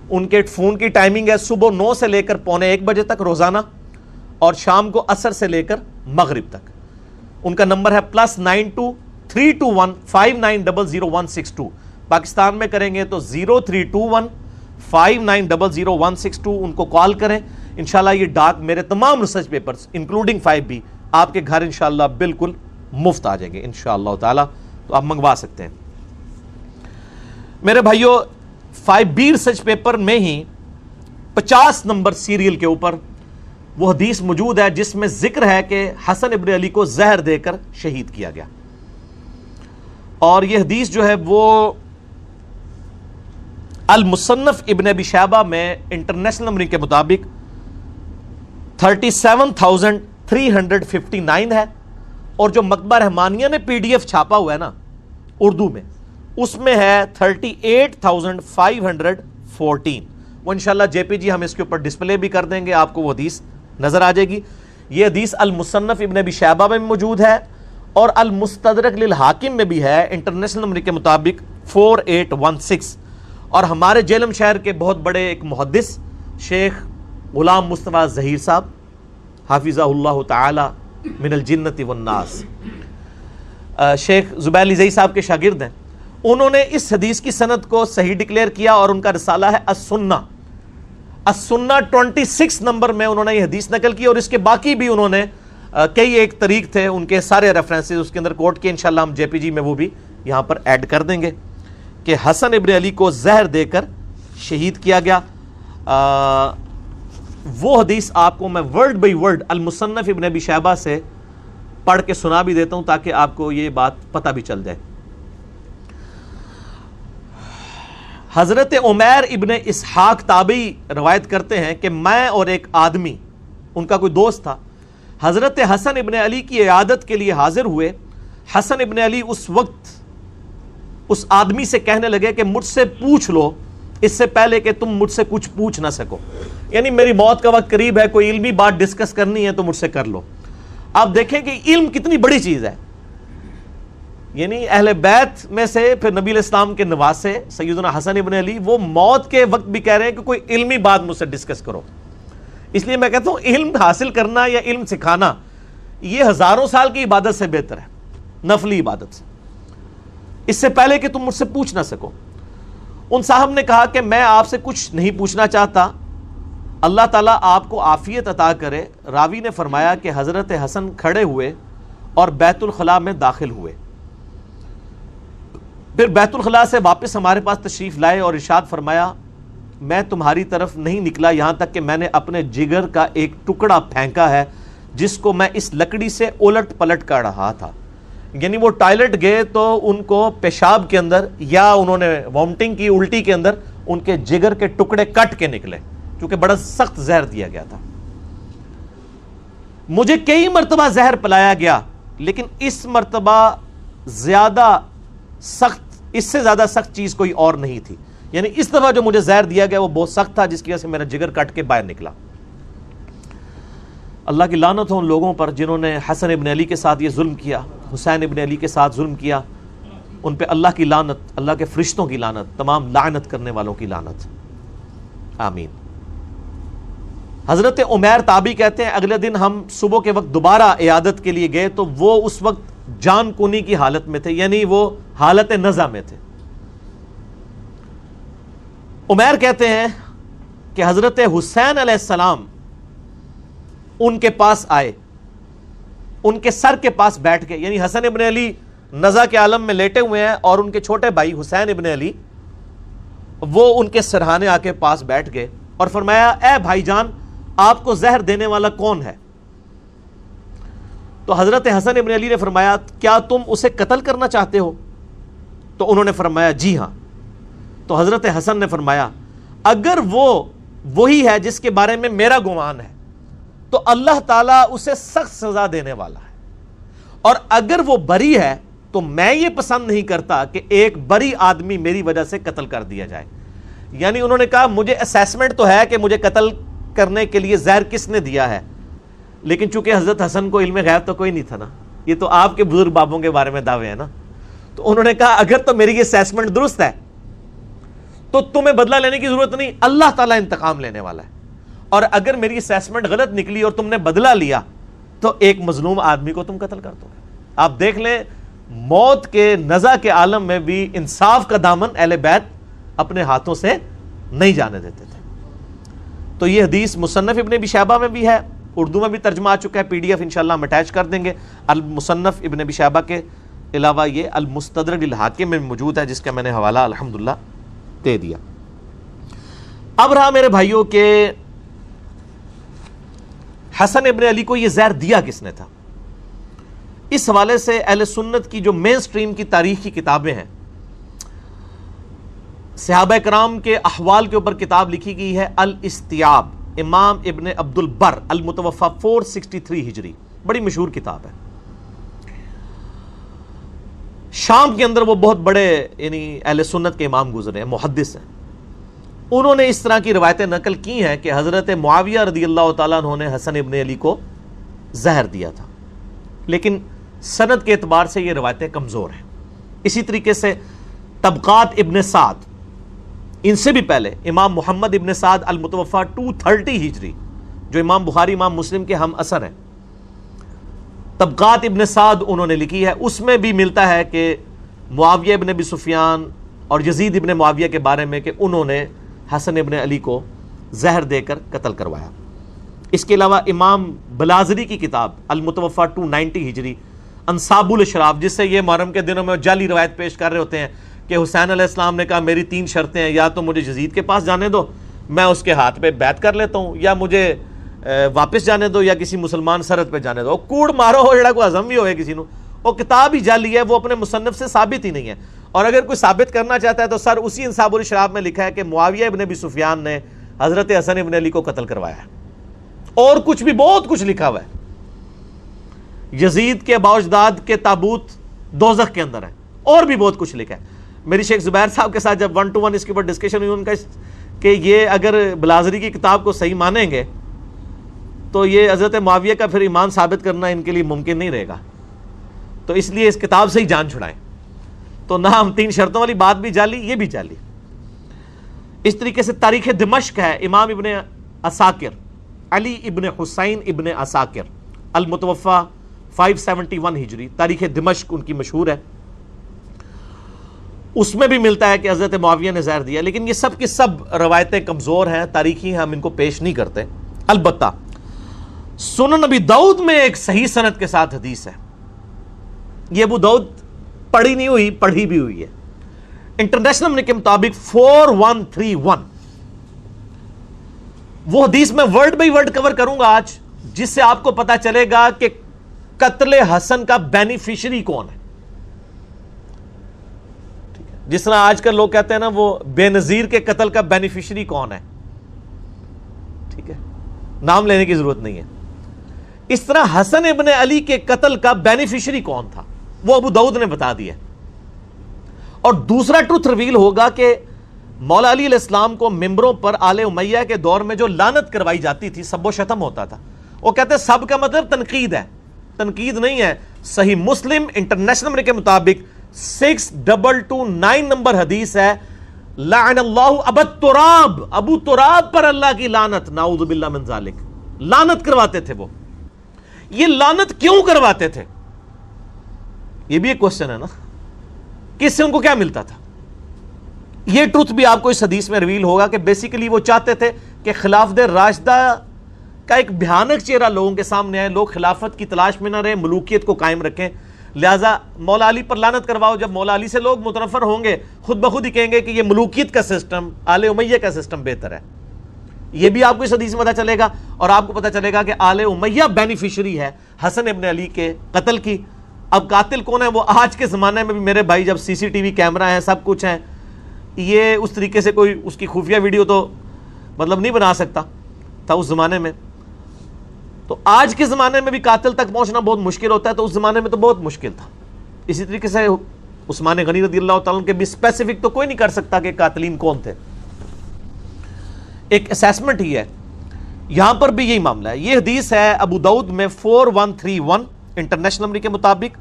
ان کے فون کی ٹائمنگ ہے صبح 9 سے لے کر 12:45 بجے تک روزانہ، اور شام کو عصر سے لے کر مغرب تک۔ ان کا نمبر ہے +92 321 5900 پاکستان میں کریں گے تو 0321 5900 ان کو کال کریں۔ انشاءاللہ یہ ڈاک میرے تمام ریسرچ پیپرز انکلوڈنگ 5B آپ کے گھر انشاءاللہ بالکل مفت آ جائیں گے انشاءاللہ تعالی، تو آپ منگوا سکتے ہیں۔ میرے بھائیو 5B ریسرچ پیپر میں ہی 50 نمبر سیریل کے اوپر وہ حدیث موجود ہے جس میں ذکر ہے کہ حسن ابن علی کو زہر دے کر شہید کیا گیا، اور یہ حدیث جو ہے وہ المصنف ابن ابی شیبہ میں انٹرنیشنل نمبرنگ کے مطابق 37,359 ہے، اور جو مکتبہ رحمانیہ نے PDF چھاپا ہوا ہے نا اردو میں، اس میں ہے 38,514۔ وہ انشاءاللہ JPG ہم اس کے اوپر ڈسپلے بھی کر دیں گے، آپ کو وہ حدیث نظر آ جائے گی۔ یہ حدیث المصنف ابن ابی شیبہ میں موجود ہے اور المستدرک للحاکم میں بھی ہے انٹرنیشنل نمبر کے مطابق 4816۔ اور ہمارے جیلم شہر کے بہت بڑے ایک محدث شیخ غلام مصطفیٰ ظہیر صاحب حافظہ اللہ تعالی من الجنت والناس، شیخ زبیر علی زئی صاحب کے شاگرد ہیں، انہوں نے اس حدیث کی سند کو صحیح ڈکلیئر کیا اور ان کا رسالہ ہے السنہ 26 نمبر میں انہوں نے یہ حدیث نقل کی، اور اس کے باقی بھی انہوں نے کئی ایک طریق تھے ان کے سارے ریفرنسز اس کے اندر کوٹ کیے، انشاءاللہ ہم JPG میں وہ بھی یہاں پر ایڈ کر دیں گے کہ حسن ابن علی کو زہر دے کر شہید کیا گیا۔ وہ حدیث آپ کو میں ورڈ بائی ورڈ المصنف ابن ابی شیبہ سے پڑھ کے سنا بھی دیتا ہوں تاکہ آپ کو یہ بات پتہ بھی چل جائے۔ حضرت عمیر ابن اسحاق تابعی روایت کرتے ہیں کہ میں اور ایک آدمی، ان کا کوئی دوست تھا، حضرت حسن ابن علی کی عیادت کے لیے حاضر ہوئے۔ حسن ابن علی اس وقت اس آدمی سے کہنے لگے کہ مجھ سے پوچھ لو اس سے پہلے کہ تم مجھ سے کچھ پوچھ نہ سکو، یعنی میری موت کا وقت قریب ہے، کوئی علمی بات ڈسکس کرنی ہے تو مجھ سے کر لو۔ آپ دیکھیں کہ علم کتنی بڑی چیز ہے، یعنی اہل بیت میں سے پھر نبی علیہ السلام کے نواسے سیدنا حسن ابن علی، وہ موت کے وقت بھی کہہ رہے ہیں کہ کوئی علمی بات مجھ سے ڈسکس کرو۔ اس لیے میں کہتا ہوں علم حاصل کرنا یا علم سکھانا یہ ہزاروں سال کی عبادت سے بہتر ہے، نفلی عبادت سے، اس سے پہلے کہ تم مجھ سے پوچھ نہ سکو۔ ان صاحب نے کہا کہ میں آپ سے کچھ نہیں پوچھنا چاہتا، اللہ تعالیٰ آپ کو عافیت عطا کرے۔ راوی نے فرمایا کہ حضرت حسن کھڑے ہوئے اور بیت الخلاء میں داخل ہوئے، پھر بیت الخلاء سے واپس ہمارے پاس تشریف لائے اور ارشاد فرمایا میں تمہاری طرف نہیں نکلا یہاں تک کہ میں نے اپنے جگر کا ایک ٹکڑا پھینکا ہے جس کو میں اس لکڑی سے الٹ پلٹ کر رہا تھا۔ یعنی وہ ٹائلٹ گئے تو ان کو پیشاب کے اندر یا انہوں نے وامٹنگ کی، الٹی کے اندر ان کے جگر کے ٹکڑے کٹ کے نکلے، چونکہ بڑا سخت زہر دیا گیا تھا۔ مجھے کئی مرتبہ زہر پلایا گیا لیکن اس مرتبہ زیادہ سخت، اس سے زیادہ سخت چیز کوئی اور نہیں تھی، یعنی اس دفعہ جو مجھے زہر دیا گیا وہ بہت سخت تھا جس کی وجہ سے میرا جگر کٹ کے باہر نکلا۔ اللہ کی لعنت ہو ان لوگوں پر جنہوں نے حسن ابن علی کے ساتھ یہ ظلم کیا، حسین ابن علی کے ساتھ ظلم کیا، ان پہ اللہ کی لعنت، اللہ کے فرشتوں کی لعنت، تمام لعنت کرنے والوں کی لعنت، آمین۔ حضرت عمیر تابعی کہتے ہیں اگلے دن ہم صبح کے وقت دوبارہ عیادت کے لیے گئے تو وہ اس وقت جان کنی کی حالت میں تھے، یعنی وہ حالت نزع میں تھے۔ عمیر کہتے ہیں کہ حضرت حسین علیہ السلام ان کے پاس آئے، ان کے سر کے پاس بیٹھ گئے، یعنی حسن ابن علی نزع کے عالم میں لیٹے ہوئے ہیں اور ان کے چھوٹے بھائی حسین ابن علی وہ ان کے سرہانے آ کے پاس بیٹھ گئے اور فرمایا اے بھائی جان آپ کو زہر دینے والا کون ہے؟ تو حضرت حسن ابن علی نے فرمایا کیا تم اسے قتل کرنا چاہتے ہو؟ تو انہوں نے فرمایا جی ہاں۔ تو حضرت حسن نے فرمایا اگر وہ وہی ہے جس کے بارے میں میرا گمان ہے تو اللہ تعالیٰ اسے سخت سزا دینے والا ہے، اور اگر وہ بری ہے تو میں یہ پسند نہیں کرتا کہ ایک بری آدمی میری وجہ سے قتل کر دیا جائے۔ یعنی انہوں نے کہا مجھے اسیسمنٹ تو ہے کہ مجھے قتل کرنے کے لیے زہر کس نے دیا ہے، لیکن چونکہ حضرت حسن کو علم غیب تو کوئی نہیں تھا نا، یہ تو آپ کے بزرگ بابوں کے بارے میں دعوے ہیں نا، تو انہوں نے کہا اگر تو میری یہ اسیسمنٹ درست ہے تو تمہیں بدلہ لینے کی ضرورت نہیں، اللہ تعالیٰ انتقام لینے والا ہے، اور اگر میری اسیسمنٹ غلط نکلی اور تم نے بدلہ لیا تو ایک مظلوم آدمی کو تم قتل کر دو گے۔ آپ دیکھ لیں موت کے نزع کے عالم میں بھی انصاف کا دامن اہل بیت اپنے ہاتھوں سے نہیں جانے دیتے تھے۔ تو یہ حدیث مصنف ابن ابی شیبہ میں بھی ہے، اردو میں بھی ترجمہ آ چکا ہے، PDF انشاءاللہ ہم اٹیچ کر دیں گے۔ المصنف ابن ابی شیبہ کے علاوہ یہ المستدرک للحاکم میں موجود ہے جس کا میں نے حوالہ الحمدللہ دے دیا۔ اب رہا میرے بھائیوں کہ حسن ابن علی کو یہ زہر دیا کس نے تھا؟ اس حوالے سے اہل سنت کی جو مین سٹریم کی تاریخ کی کتابیں ہیں صحابہ کرام کے احوال کے اوپر کتاب لکھی گئی ہے الاستیاب، امام ابن عبد البر، المتوفی 463 ہجری، بڑی مشہور کتاب ہے۔ شام کے اندر وہ بہت بڑے یعنی اہل سنت کے امام گزرے ہیں، محدث ہیں۔ انہوں نے اس طرح کی روایتیں نقل کی ہیں کہ حضرت معاویہ رضی اللہ تعالیٰ عنہ نے حسن ابن علی کو زہر دیا تھا، لیکن سند کے اعتبار سے یہ روایتیں کمزور ہیں۔ اسی طریقے سے طبقات ابن سعد، ان سے بھی پہلے امام محمد ابن سعد المتوفی 230 ہجری، جو امام بخاری امام مسلم کے ہم اثر ہیں، طبقات ابن سعد انہوں نے لکھی ہے، اس میں بھی ملتا ہے کہ معاویہ ابن ابی سفیان اور یزید ابن معاویہ کے بارے میں کہ انہوں نے حسن ابن علی کو زہر دے کر قتل کروایا۔ اس کے علاوہ امام بلازری کی کتاب المتوفی 290 ہجری، انصاب الاشراف، جس سے یہ محرم کے دنوں میں جعلی روایت پیش کر رہے ہوتے ہیں کہ حسین علیہ السلام نے کہا میری 3 شرطیں ہیں، یا تو مجھے یزید کے پاس جانے دو، میں اس کے ہاتھ پہ بیعت کر لیتا ہوں، یا مجھے واپس جانے دو، یا کسی مسلمان سرحد پہ جانے دو۔ کوڑ مارو ہو جڑا کوئی عزم بھی ہوئے کسی نو، وہ کتاب ہی جعلی ہے، وہ اپنے مصنف سے ثابت ہی نہیں ہے۔ اور اگر کوئی ثابت کرنا چاہتا ہے تو سر اسی انصاب الاشراف میں لکھا ہے کہ معاویہ ابن ابی سفیان نے حضرت حسن ابن علی کو قتل کروایا ہے، اور کچھ بھی بہت کچھ لکھا ہوا ہے۔ یزید کے باوجداد کے تابوت دوزخ کے اندر ہے، اور بھی بہت کچھ لکھا ہے۔ میری شیخ زبیر صاحب کے ساتھ جب 1 to 1 اس کے اوپر ڈسکشن ہوئی، ان کا کہ یہ اگر بلازری کی کتاب کو صحیح مانیں گے تو یہ حضرت معاویہ کا پھر ایمان ثابت کرنا ان کے لیے ممکن نہیں رہے گا، تو اس لیے اس کتاب سے ہی جان چھڑائیں۔ تو نہ ہم 3 شرطوں والی بات بھی جعلی، یہ بھی جعلی۔ اس طریقے سے تاریخ دمشق ہے، امام ابن عساکر، علی ابن حسین ابن عساکر، المتوفی 571 ہجری، تاریخ دمشق ان کی مشہور ہے۔ اس میں بھی ملتا ہے کہ حضرت معاویہ نے زہر دیا، لیکن یہ سب کی سب روایتیں کمزور ہیں، تاریخی ہیں، ہم ان کو پیش نہیں کرتے۔ البتہ سنن ابی داؤد میں ایک صحیح سند کے ساتھ حدیث ہے، یہ ابو داؤد پڑھی نہیں ہوئی، پڑھی بھی ہوئی ہے۔ انٹرنیشنل نمبر کے مطابق 4131، وہ حدیث میں ورڈ بائی ورڈ کور کروں گا آج، جس سے آپ کو پتا چلے گا کہ قتل حسن کا بینیفیشری کون ہے۔ جس طرح آج کل لوگ کہتے ہیں نا وہ بے نظیر کے قتل کا بینیفیشری کون ہے، ٹھیک ہے، نام لینے کی ضرورت نہیں ہے۔ اس طرح حسن ابن علی کے قتل کا بینیفیشری کون تھا وہ ابو داؤد نے بتا دیا۔ اور دوسرا ٹروتھ ریویل ہوگا کہ مولا علی علیہ السلام کو ممبروں پر آل امیہ کے دور میں جو لعنت کروائی جاتی تھی، سب و شتم ہوتا تھا، وہ کہتے ہیں سب کا مطلب تنقید ہے، تنقید نہیں ہے۔ صحیح مسلم انٹرنیشنل نمبر کے مطابق 6229 نمبر حدیث ہے، لعن اللہ ابا تراب، ابو تراب پر اللہ کی لعنت، نعوذ باللہ من ذالک، لعنت کرواتے تھے وہ۔ یہ لعنت کیوں کرواتے تھے، یہ بھی ایک کوسچن ہے نا، کس سے ان کو کیا ملتا تھا؟ یہ ٹروتھ بھی آپ کو اس حدیث میں ریویل ہوگا کہ بیسیکلی وہ چاہتے تھے کہ خلافت راشدہ کا ایک بھیانک چہرہ لوگوں کے سامنے آئے، لوگ خلافت کی تلاش میں نہ رہے، ملوکیت کو قائم رکھیں، لہٰذا مولا علی پر لعنت کرواؤ۔ جب مولا علی سے لوگ متنفر ہوں گے، خود بخود ہی کہیں گے کہ یہ ملوکیت کا سسٹم، آل امیہ کا سسٹم بہتر ہے۔ یہ بھی آپ کو اس حدیث میں پتہ چلے گا، اور آپ کو پتہ چلے گا کہ آل امیہ بینیفیشری ہے حسن ابن علی کے قتل کی۔ اب قاتل کون ہے، وہ آج کے زمانے میں بھی میرے بھائی جب CCTV کیمرہ ہے، سب کچھ ہے، یہ اس طریقے سے کوئی اس کی خفیہ ویڈیو تو مطلب نہیں بنا سکتا تھا اس زمانے میں، تو آج کے زمانے میں بھی قاتل تک پہنچنا بہت مشکل ہوتا ہے، تو اس زمانے میں تو بہت مشکل تھا۔ اسی طریقے سے عثمان غنی رضی اللہ تعالیٰ عنہ کے بھی اسپیسیفک تو کوئی نہیں کر سکتا کہ قاتلین کون تھے، ایک اسیسمنٹ ہی ہے۔ یہاں پر بھی یہی معاملہ ہے۔ یہ حدیث ہے ابو داؤد میں 4131 انٹرنیشنل نمبر کے مطابق،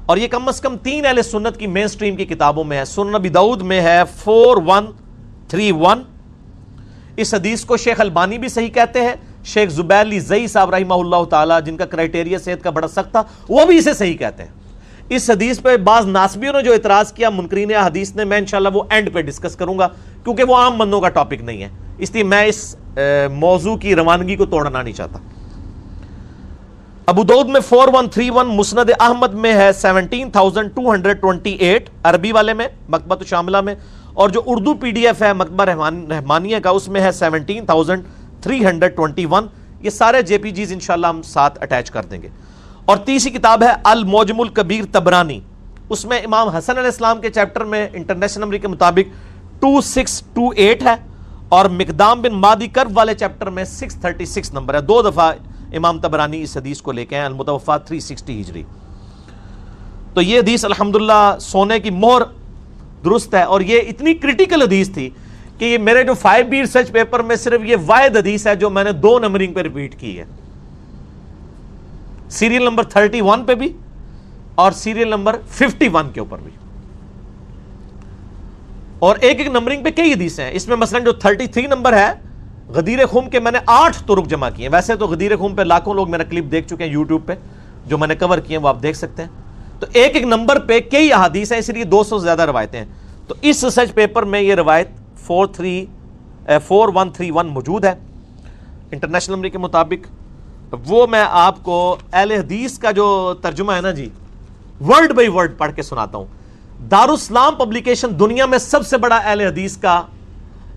اور یہ کم از کم 3 اہل سنت کی مین سٹریم کی کتابوں میں ہے۔ سنن ابی داؤد میں ہے 4131۔ اس حدیث کو شیخ البانی بھی صحیح کہتے ہیں، شیخ زبیر علی زئی صاحب رحمہ اللہ تعالی، جن کا کرائٹیریا صحت کا بڑا سخت تھا، وہ بھی اسے صحیح کہتے ہیں۔ اس حدیث پہ بعض ناسبیوں نے جو اعتراض کیا منکرین حدیث نے، میں انشاءاللہ وہ اینڈ پہ ڈسکس کروں گا، کیونکہ وہ عام بندوں کا ٹاپک نہیں ہے، اس لیے میں اس موضوع کی روانگی کو توڑنا نہیں چاہتا۔ ابو داؤد میں 4131، مسند احمد میں ہے 17228 عربی والے میں، مکتبۃ شاملہ میں، اور جو اردو PDF ہے مکتبہ رحمانیہ کا، اس میں ہے 17321۔ یہ سارے JPGs انشاءاللہ ہم ساتھ اٹیچ کر دیں گے۔ اور تیسری کتاب ہے المعجم الکبیر طبرانی، اس میں امام حسن علیہ السلام کے چیپٹر میں انٹرنیشنل نمبر کے مطابق 2628 ہے, اور مقدام بن مادی کرب والے چیپٹر میں 636 نمبر ہے. 2 دفعہ امام طبرانی اس حدیث کو لے کے ہیں, المتوفا 360 ہجری. تو یہ حدیث الحمدللہ سونے کی مہر درست ہے, اور یہ اتنی کرٹیکل حدیث تھی کہ یہ میرے جو 5B ریسرچ پیپر میں صرف یہ واحد حدیث ہے جو میں نے 2 نمبرنگ پہ ریپیٹ کی ہے, سیریل نمبر 31 پہ بھی اور سیریل نمبر 51 کے اوپر بھی, اور ایک ایک نمبرنگ پہ کئی حدیث ہیں. اس میں مثلا جو 33 نمبر ہے غدیر خم کے میں نے 8 طرق جمع کیے ہیں. ویسے تو غدیر خم پہ لاکھوں لوگ میرا کلپ دیکھ چکے ہیں یوٹیوب پہ, جو میں نے کور کیے ہیں وہ آپ دیکھ سکتے ہیں. تو ایک ایک نمبر پہ کئی احادیث ہیں, اس لیے 200 سے زیادہ روایتیں ہیں. تو اس ریسرچ پیپر میں یہ روایت 4131 موجود ہے انٹرنیشنل نمبر کے مطابق. وہ میں آپ کو اہل حدیث کا جو ترجمہ ہے نا جی, ورڈ بائی ورڈ پڑھ کے سناتا ہوں. دارالاسلام پبلیکیشن دنیا میں سب سے بڑا اہل حدیث کا,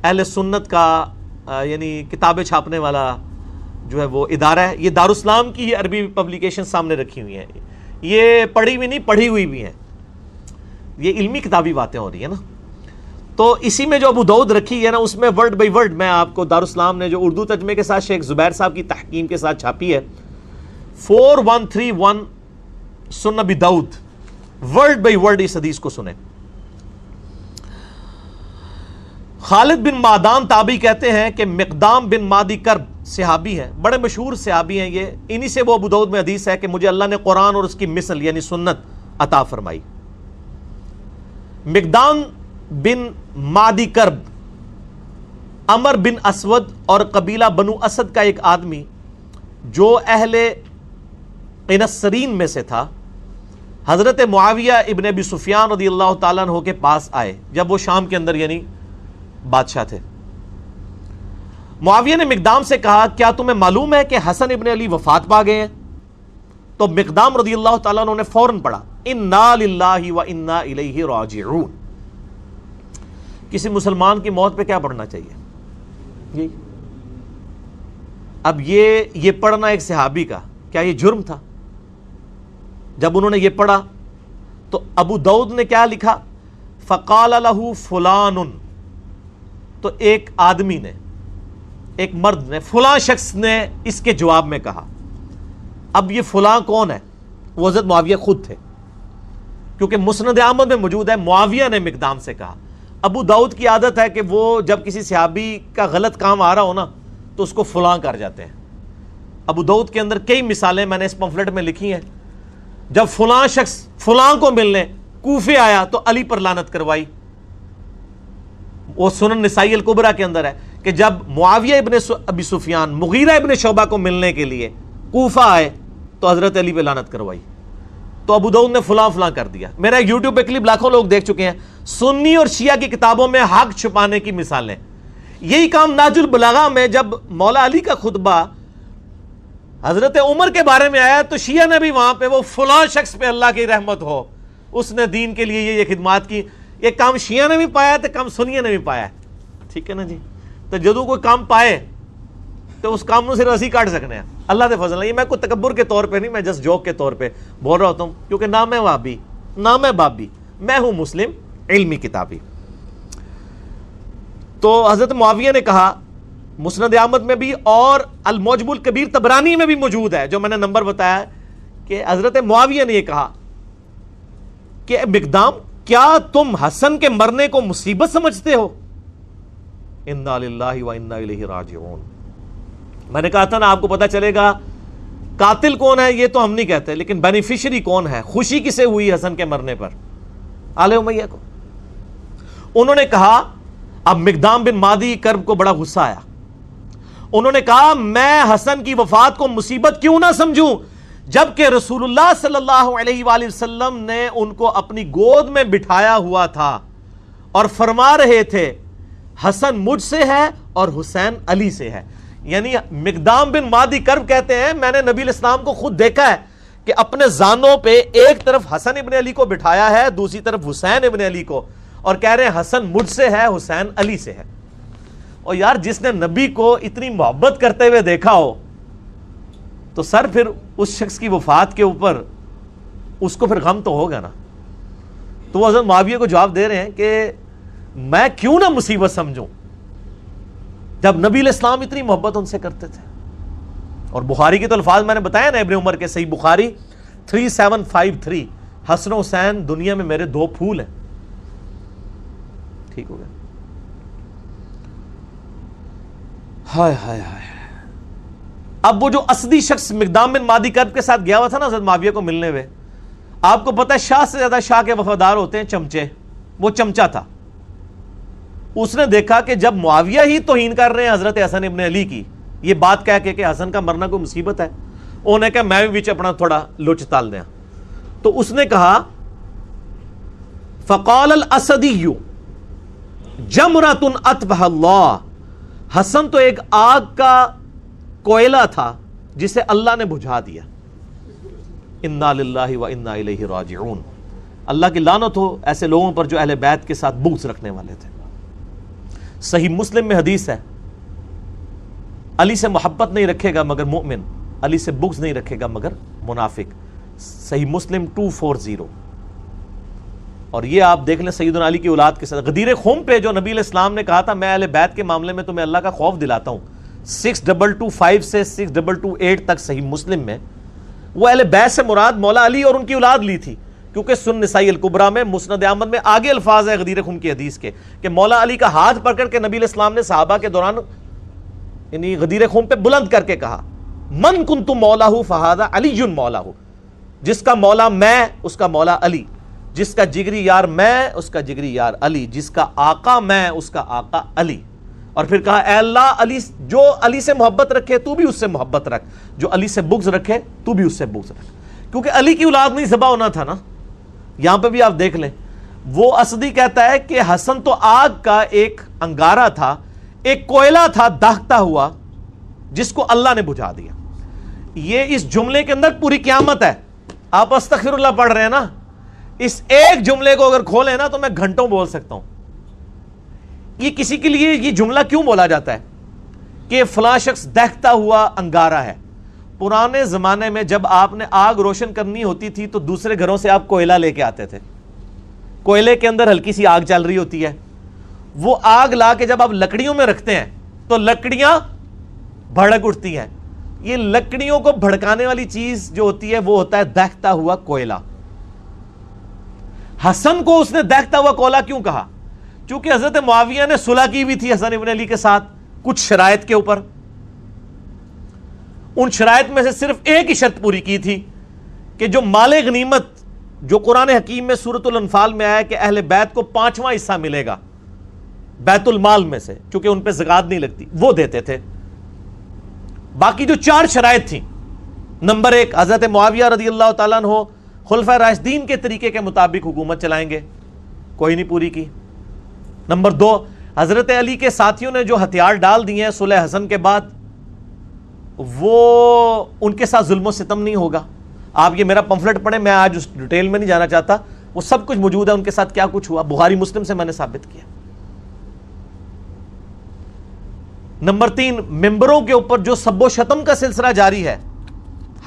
اہل سنت کا یعنی کتابیں چھاپنے والا جو ہے وہ ادارہ ہے. یہ دارالاسلام کی عربی پبلیکیشن سامنے رکھی ہوئی ہیں, یہ پڑھی ہوئی نہیں پڑھی ہوئی بھی ہیں, یہ علمی کتابی باتیں ہو رہی ہیں نا. تو اسی میں جو ابو داؤد رکھی ہے نا, اس میں ورڈ بائی ورڈ میں آپ کو دارالاسلام نے جو اردو ترجمے کے ساتھ شیخ زبیر صاحب کی تحقیم کے ساتھ چھاپی ہے, 4131 سنن ابی داؤد, ورڈ بائی ورڈ اس حدیث کو سنیں. خالد بن معدان تابعی کہتے ہیں کہ مقدام بن مادی کرب صحابی ہیں, بڑے مشہور صحابی ہیں یہ. انہی سے وہ ابو داؤد میں حدیث ہے کہ مجھے اللہ نے قرآن اور اس کی مثل یعنی سنت عطا فرمائی. مقدام بن مادی کرب عمر بن اسود اور قبیلہ بنو اسد کا ایک آدمی جو اہل قنسرین میں سے تھا, حضرت معاویہ ابن ابی سفیان رضی اللہ تعالیٰ عنہ کے پاس آئے جب وہ شام کے اندر یعنی بادشاہ تھے. معاویہ نے مقدام سے کہا کیا تمہیں معلوم ہے کہ حسن ابن علی وفات پا گئے ہیں؟ تو مقدام رضی اللہ تعالیٰ عنہ نے فوراً پڑھا انا للہ و انا الیہ راجعون. کسی مسلمان کی موت پہ کیا پڑھنا چاہیے؟ اب یہ پڑھنا ایک صحابی کا کیا یہ جرم تھا؟ جب انہوں نے یہ پڑھا تو ابو داؤد نے کیا لکھا, فقال لہ فلان, تو ایک آدمی نے, ایک مرد نے, فلاں شخص نے اس کے جواب میں کہا. اب یہ فلاں کون ہے؟ وہ حضرت معاویہ خود تھے, کیونکہ مسند احمد میں موجود ہے معاویہ نے مقدام سے کہا. ابو داؤد کی عادت ہے کہ وہ جب کسی صحابی کا غلط کام آ رہا ہو نا تو اس کو فلاں کر جاتے ہیں. ابو داؤد کے اندر کئی مثالیں میں نے اس پمفلٹ میں لکھی ہیں. جب فلاں شخص فلاں کو ملنے کوفے آیا تو علی پر لعنت کروائی. وہ سنن نسائی الکبریٰ کے اندر ہے کہ جب معاویہ ابن ابی سفیان مغیرہ ابن شعبہ کو ملنے کے لیے کوفہ آئے تو حضرت علی پہ لعنت کروائی. تو ابو داؤد نے فلاں فلاں کر دیا. میرا یوٹیوب پہ کلپ لاکھوں لوگ دیکھ چکے ہیں. سنی اور شیعہ کی کتابوں میں حق چھپانے کی مثالیں. یہی کام ناج البلاغہ میں جب مولا علی کا خطبہ حضرت عمر کے بارے میں آیا تو شیعہ نے بھی وہاں پہ وہ فلاں شخص پہ اللہ کی رحمت ہو, اس نے دین کے لیے یہ خدمات کی. یہ کام شیعہ نے بھی پایا ہے تو کام سنیہ نے بھی پایا ہے. ٹھیک ہے نا جی. تو جدو کوئی کام پائے تو اس کام سے رسی کاٹ سکنے ہیں. اللہ دے فضل. یہ میں کوئی تکبر کے طور پہ نہیں, میں جسٹ جوک کے طور پہ بول رہا ہوتا ہوں, کیونکہ نہ میں وہابی نہ میں بابی, میں ہوں مسلم علمی کتابی. تو حضرت معاویہ نے کہا, مسند احمد میں بھی اور المعجم الکبیر طبرانی میں بھی موجود ہے جو میں نے نمبر بتایا, کہ حضرت معاویہ نے یہ کہا کہ مقدام کیا تم حسن کے مرنے کو مصیبت سمجھتے ہو؟ انا للہ و انا الیہ راجعون. میں نے کہا تھا نا آپ کو پتا چلے گا قاتل کون ہے یہ تو ہم نہیں کہتے, لیکن بینیفیشری کون ہے, خوشی کسے ہوئی حسن کے مرنے پر؟ آل امیہ کو. انہوں نے کہا, اب مقدام بن مادی کرب کو بڑا غصہ آیا. انہوں نے کہا میں حسن کی وفات کو مصیبت کیوں نہ سمجھوں جبکہ رسول اللہ صلی اللہ علیہ وآلہ وسلم نے ان کو اپنی گود میں بٹھایا ہوا تھا اور فرما رہے تھے حسن مجھ سے ہے اور حسین علی سے ہے. یعنی مقدام بن مادی کرب کہتے ہیں میں نے نبی الاسلام کو خود دیکھا ہے کہ اپنے زانوں پہ ایک طرف حسن ابن علی کو بٹھایا ہے, دوسری طرف حسین ابن علی کو, اور کہہ رہے ہیں حسن مجھ سے ہے حسین علی سے ہے. اور یار جس نے نبی کو اتنی محبت کرتے ہوئے دیکھا ہو تو سر پھر اس شخص کی وفات کے اوپر اس کو پھر غم تو ہوگا نا. تو وہ حضرت معاویہ کو جواب دے رہے ہیں کہ میں کیوں نہ مصیبت سمجھوں جب نبی علیہ السلام اتنی محبت ان سے کرتے تھے. اور بخاری کے تو الفاظ میں نے بتایا نا ابن عمر کے, صحیح بخاری 3753, حسن و حسین دنیا میں میرے 2 پھول ہیں. ٹھیک ہو گیا. ہائے ہائے ہائے. اب وہ جو اسدی شخص مقدام بن مادی کرب کے ساتھ گیا ہوا تھا نا حضرت معاویہ کو ملنے ہوئے, آپ کو پتہ ہے شاہ سے زیادہ شاہ کے وفادار ہوتے ہیں چمچے. وہ چمچا تھا. اس نے دیکھا کہ جب معاویہ ہی توہین کر رہے ہیں حضرت حسن ابن علی کی, یہ بات کہہ کے کہ حسن کا مرنا کوئی مصیبت ہے, انہوں نے کہا میں بھی بیچ اپنا تھوڑا لچ تال دیا. تو اس نے کہا فقال الاسدی جمرۃ اطفأ اللہ, حسن تو ایک آگ کا کوئلہ تھا جسے اللہ نے بجھا دیا. انا للہ و انا الیہ راجعون. اللہ کی لعنت ہو ایسے لوگوں پر جو اہل بیت کے ساتھ بغض رکھنے والے تھے. صحیح مسلم میں حدیث ہے, علی سے محبت نہیں رکھے گا مگر مومن, علی سے بغض نہیں رکھے گا مگر منافق. صحیح مسلم 240. اور یہ آپ دیکھ لیں سیدنا علی کی اولاد کے ساتھ غدیر خم پہ جو نبی علیہ السلام نے کہا تھا میں اہل بیت کے معاملے میں تمہیں اللہ کا خوف دلاتا ہوں, 6225 سے 6228 تک صحیح مسلم میں, وہ اہل بیت سے مراد مولا علی اور ان کی اولاد لی تھی. کیونکہ سن نسائی الکبریٰ میں مسند احمد میں آگے الفاظ ہے غدیر خم کی حدیث کے کہ مولا علی کا ہاتھ پکڑ کے نبی علیہ السلام نے صحابہ کے دوران یعنی غدیر خم پہ بلند کر کے کہا من کنت مولا فہذا علی مولا, جس کا مولا میں اس کا مولا علی, جس کا جگری یار میں اس کا جگری یار علی, جس کا آقا میں اس کا آقا علی. اور پھر کہا اے اللہ علی جو علی سے محبت رکھے تو بھی اس سے محبت رکھ, جو علی سے بغض رکھے تو بھی اس سے بغض رکھ. کیونکہ علی کی اولاد نہیں ذبح ہونا تھا نا. یہاں پہ بھی آپ دیکھ لیں وہ اسدی کہتا ہے کہ حسن تو آگ کا ایک انگارہ تھا, ایک کوئلہ تھا داغتا ہوا جس کو اللہ نے بجھا دیا. یہ اس جملے کے اندر پوری قیامت ہے. آپ استغفر اللہ پڑھ رہے ہیں نا, اس ایک جملے کو اگر کھولیں نا تو میں گھنٹوں بول سکتا ہوں. یہ کسی کے لیے یہ جملہ کیوں بولا جاتا ہے کہ فلاں شخص دہتا ہوا انگارہ ہے. پرانے زمانے میں جب آپ نے آگ روشن کرنی ہوتی تھی تو دوسرے گھروں سے آپ کوئلہ لے کے آتے تھے. کوئلے کے اندر ہلکی سی آگ چل رہی ہوتی ہے, وہ آگ لا کے جب آپ لکڑیوں میں رکھتے ہیں تو لکڑیاں بھڑک اٹھتی ہیں. یہ لکڑیوں کو بھڑکانے والی چیز جو ہوتی ہے وہ ہوتا ہے دہتا ہوا کوئلہ. حسن کو اس نے دہتا ہوا کوئلہ کیوں کہا؟ چونکہ حضرت معاویہ نے صلح کی بھی تھی حسن ابن علی کے ساتھ کچھ شرائط کے اوپر. ان شرائط میں سے صرف ایک ہی شرط پوری کی تھی کہ جو مال غنیمت جو قرآن حکیم میں سورۃ الانفال میں آیا کہ اہل بیت کو 5واں حصہ ملے گا بیت المال میں سے, چونکہ ان پہ زکات نہیں لگتی, وہ دیتے تھے. باقی جو 4 شرائط تھیں, نمبر 1 حضرت معاویہ رضی اللہ تعالیٰ عنہ خلفائے راشدین کے طریقے کے مطابق حکومت چلائیں گے, کوئی نہیں پوری کی. نمبر 2 حضرت علی کے ساتھیوں نے جو ہتھیار ڈال دیے ہیں صلح حسن کے بعد وہ ان کے ساتھ ظلم و ستم نہیں ہوگا. آپ یہ میرا پمفلٹ پڑھیں, میں آج اس ڈیٹیل میں نہیں جانا چاہتا, وہ سب کچھ موجود ہے ان کے ساتھ کیا کچھ ہوا, بخاری مسلم سے میں نے ثابت کیا. نمبر 3 ممبروں کے اوپر جو سب و شتم کا سلسلہ جاری ہے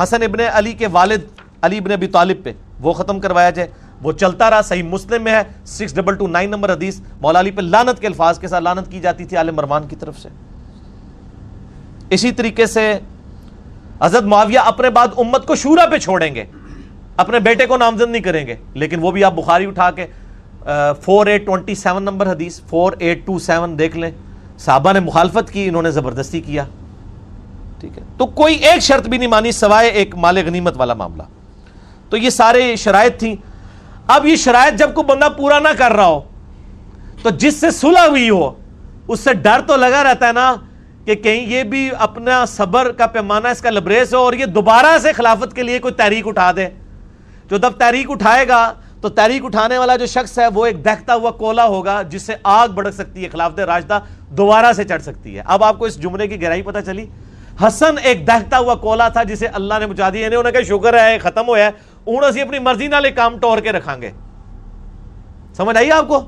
حسن ابن علی کے والد علی ابن ابی طالب پہ, وہ ختم کروایا جائے. وہ چلتا رہا. صحیح مسلم میں ہے 6229 نمبر حدیث, مولا علی پہ لعنت کے الفاظ کے ساتھ لعنت کی جاتی تھی آل مروان کی طرف سے. اسی طریقے سے حضرت معاویہ اپنے بعد امت کو شورا پہ چھوڑیں گے, اپنے بیٹے کو نامزد نہیں کریں گے. لیکن وہ بھی آپ بخاری اٹھا کے 4827 نمبر حدیث 4827 دیکھ لیں, صحابہ نے مخالفت کی, انہوں نے زبردستی کیا. ٹھیک ہے, تو کوئی ایک شرط بھی نہیں مانی سوائے ایک مال غنیمت والا معاملہ. تو یہ سارے شرائط تھیں. اب یہ شرائط جب کوئی بندہ پورا نہ کر رہا ہو تو جس سے صلح ہوئی ہو اس سے ڈر تو لگا رہتا ہے نا کہ کہیں یہ بھی اپنا صبر کا پیمانہ اس کا لبریز ہو اور یہ دوبارہ سے خلافت کے لیے کوئی تحریک اٹھا دے. جو جب تحریک اٹھائے گا تو تحریک اٹھانے والا جو شخص ہے وہ ایک دہتا ہوا کولا ہوگا جس سے آگ بھڑک سکتی ہے, خلافت راشدہ دوبارہ سے چڑھ سکتی ہے. اب آپ کو اس جملے کی گہرائی پتہ چلی. حسن ایک دہتا ہوا کولا تھا جسے اللہ نے بجھا دیا. انہوں نے کہا شکر ہے ختم ہوا ہے, انہوں سے اپنی مرضی نہ لے کام ٹور کے رکھیں گے. سمجھ آئیے آپ کو؟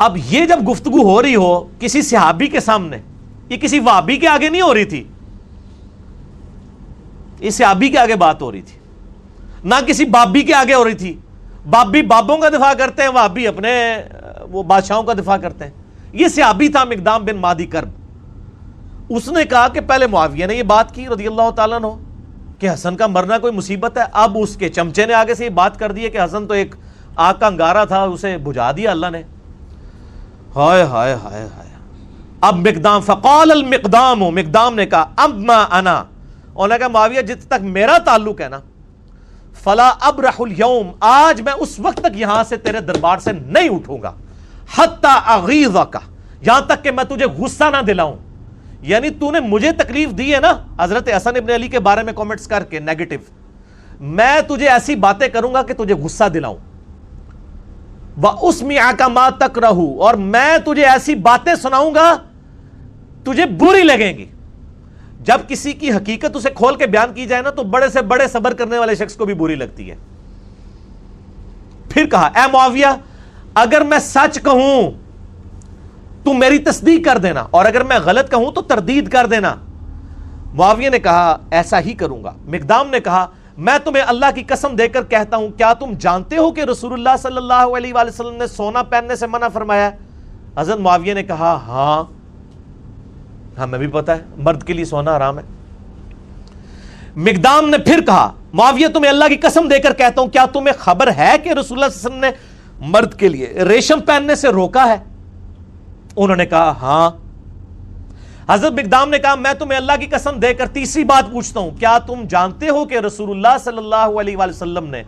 اب یہ جب گفتگو ہو رہی ہو کسی صحابی کے سامنے, یہ کسی وہابی کے آگے نہیں ہو رہی تھی, یہ صحابی کے آگے بات ہو رہی تھی, نہ کسی بابی کے آگے ہو رہی تھی. بابی بابوں کا دفاع کرتے ہیں، وہابی اپنے وہ بادشاہوں کا دفاع کرتے ہیں۔ یہ صحابی تھا مقدام بن مادی کرب، اس نے کہا کہ پہلے معاویہ نے یہ بات کی رضی اللہ تعالیٰ عنہ کہ حسن کا مرنا کوئی مصیبت ہے، اب اس کے چمچے نے آگے سے یہ بات کر دی ہے کہ حسن تو ایک آگ کا انگارہ تھا، اسے بجھا دیا اللہ نے۔ ہائے ہائے ہائے ہائے۔ اب مقدام فقال المقدام، مقدام نے کہا اما انا، انہوں نے کہا معاویہ جت تک میرا تعلق ہے نا، فلا ابرح اليوم، آج میں اس وقت تک یہاں سے تیرے دربار سے نہیں اٹھوں گا، حتی اغیظک، یہاں تک کہ میں تجھے غصہ نہ دلاؤں۔ یعنی تو نے مجھے تکلیف دی ہے نا حضرت حسن ابن علی کے بارے میں کامنٹس کر کے نیگیٹو، میں تجھے ایسی باتیں کروں گا کہ تجھے غصہ دلاؤں۔ وَأُسْمِعَكَ مَا تَكْرَهُ، اور میں تجھے ایسی باتیں سناؤں گا تجھے بری لگیں گی۔ جب کسی کی حقیقت اسے کھول کے بیان کی جائے نا تو بڑے سے بڑے صبر کرنے والے شخص کو بھی بری لگتی ہے۔ پھر کہا اے معاویہ اگر میں سچ کہوں تو میری تصدیق کر دینا، اور اگر میں غلط کہوں تو تردید کر دینا۔ معاویہ نے کہا ایسا ہی کروں گا۔ مقدام نے کہا میں تمہیں اللہ کی قسم دے کر کہتا ہوں، کیا تم جانتے ہو کہ رسول اللہ صلی اللہ علیہ وآلہ وسلم نے سونا پہننے سے منع فرمایا ہے؟ حضرت معاویہ نے کہا ہاں ہمیں بھی پتا ہے مرد کے لیے سونا حرام ہے۔ مقدام نے پھر کہا معاویہ تمہیں اللہ کی قسم دے کر کہتا ہوں، کیا تمہیں خبر ہے کہ رسول اللہ صلی اللہ علیہ وسلم نے مرد کے لیے ریشم پہننے سے روکا ہے؟ انہوں نے کہا ہاں۔ حضرت مقدام نے کہا میں تمہیں اللہ کی قسم دے کر تیسری بات پوچھتا ہوں، کیا تم جانتے ہو کہ رسول اللہ صلی اللہ علیہ وآلہ وسلم نے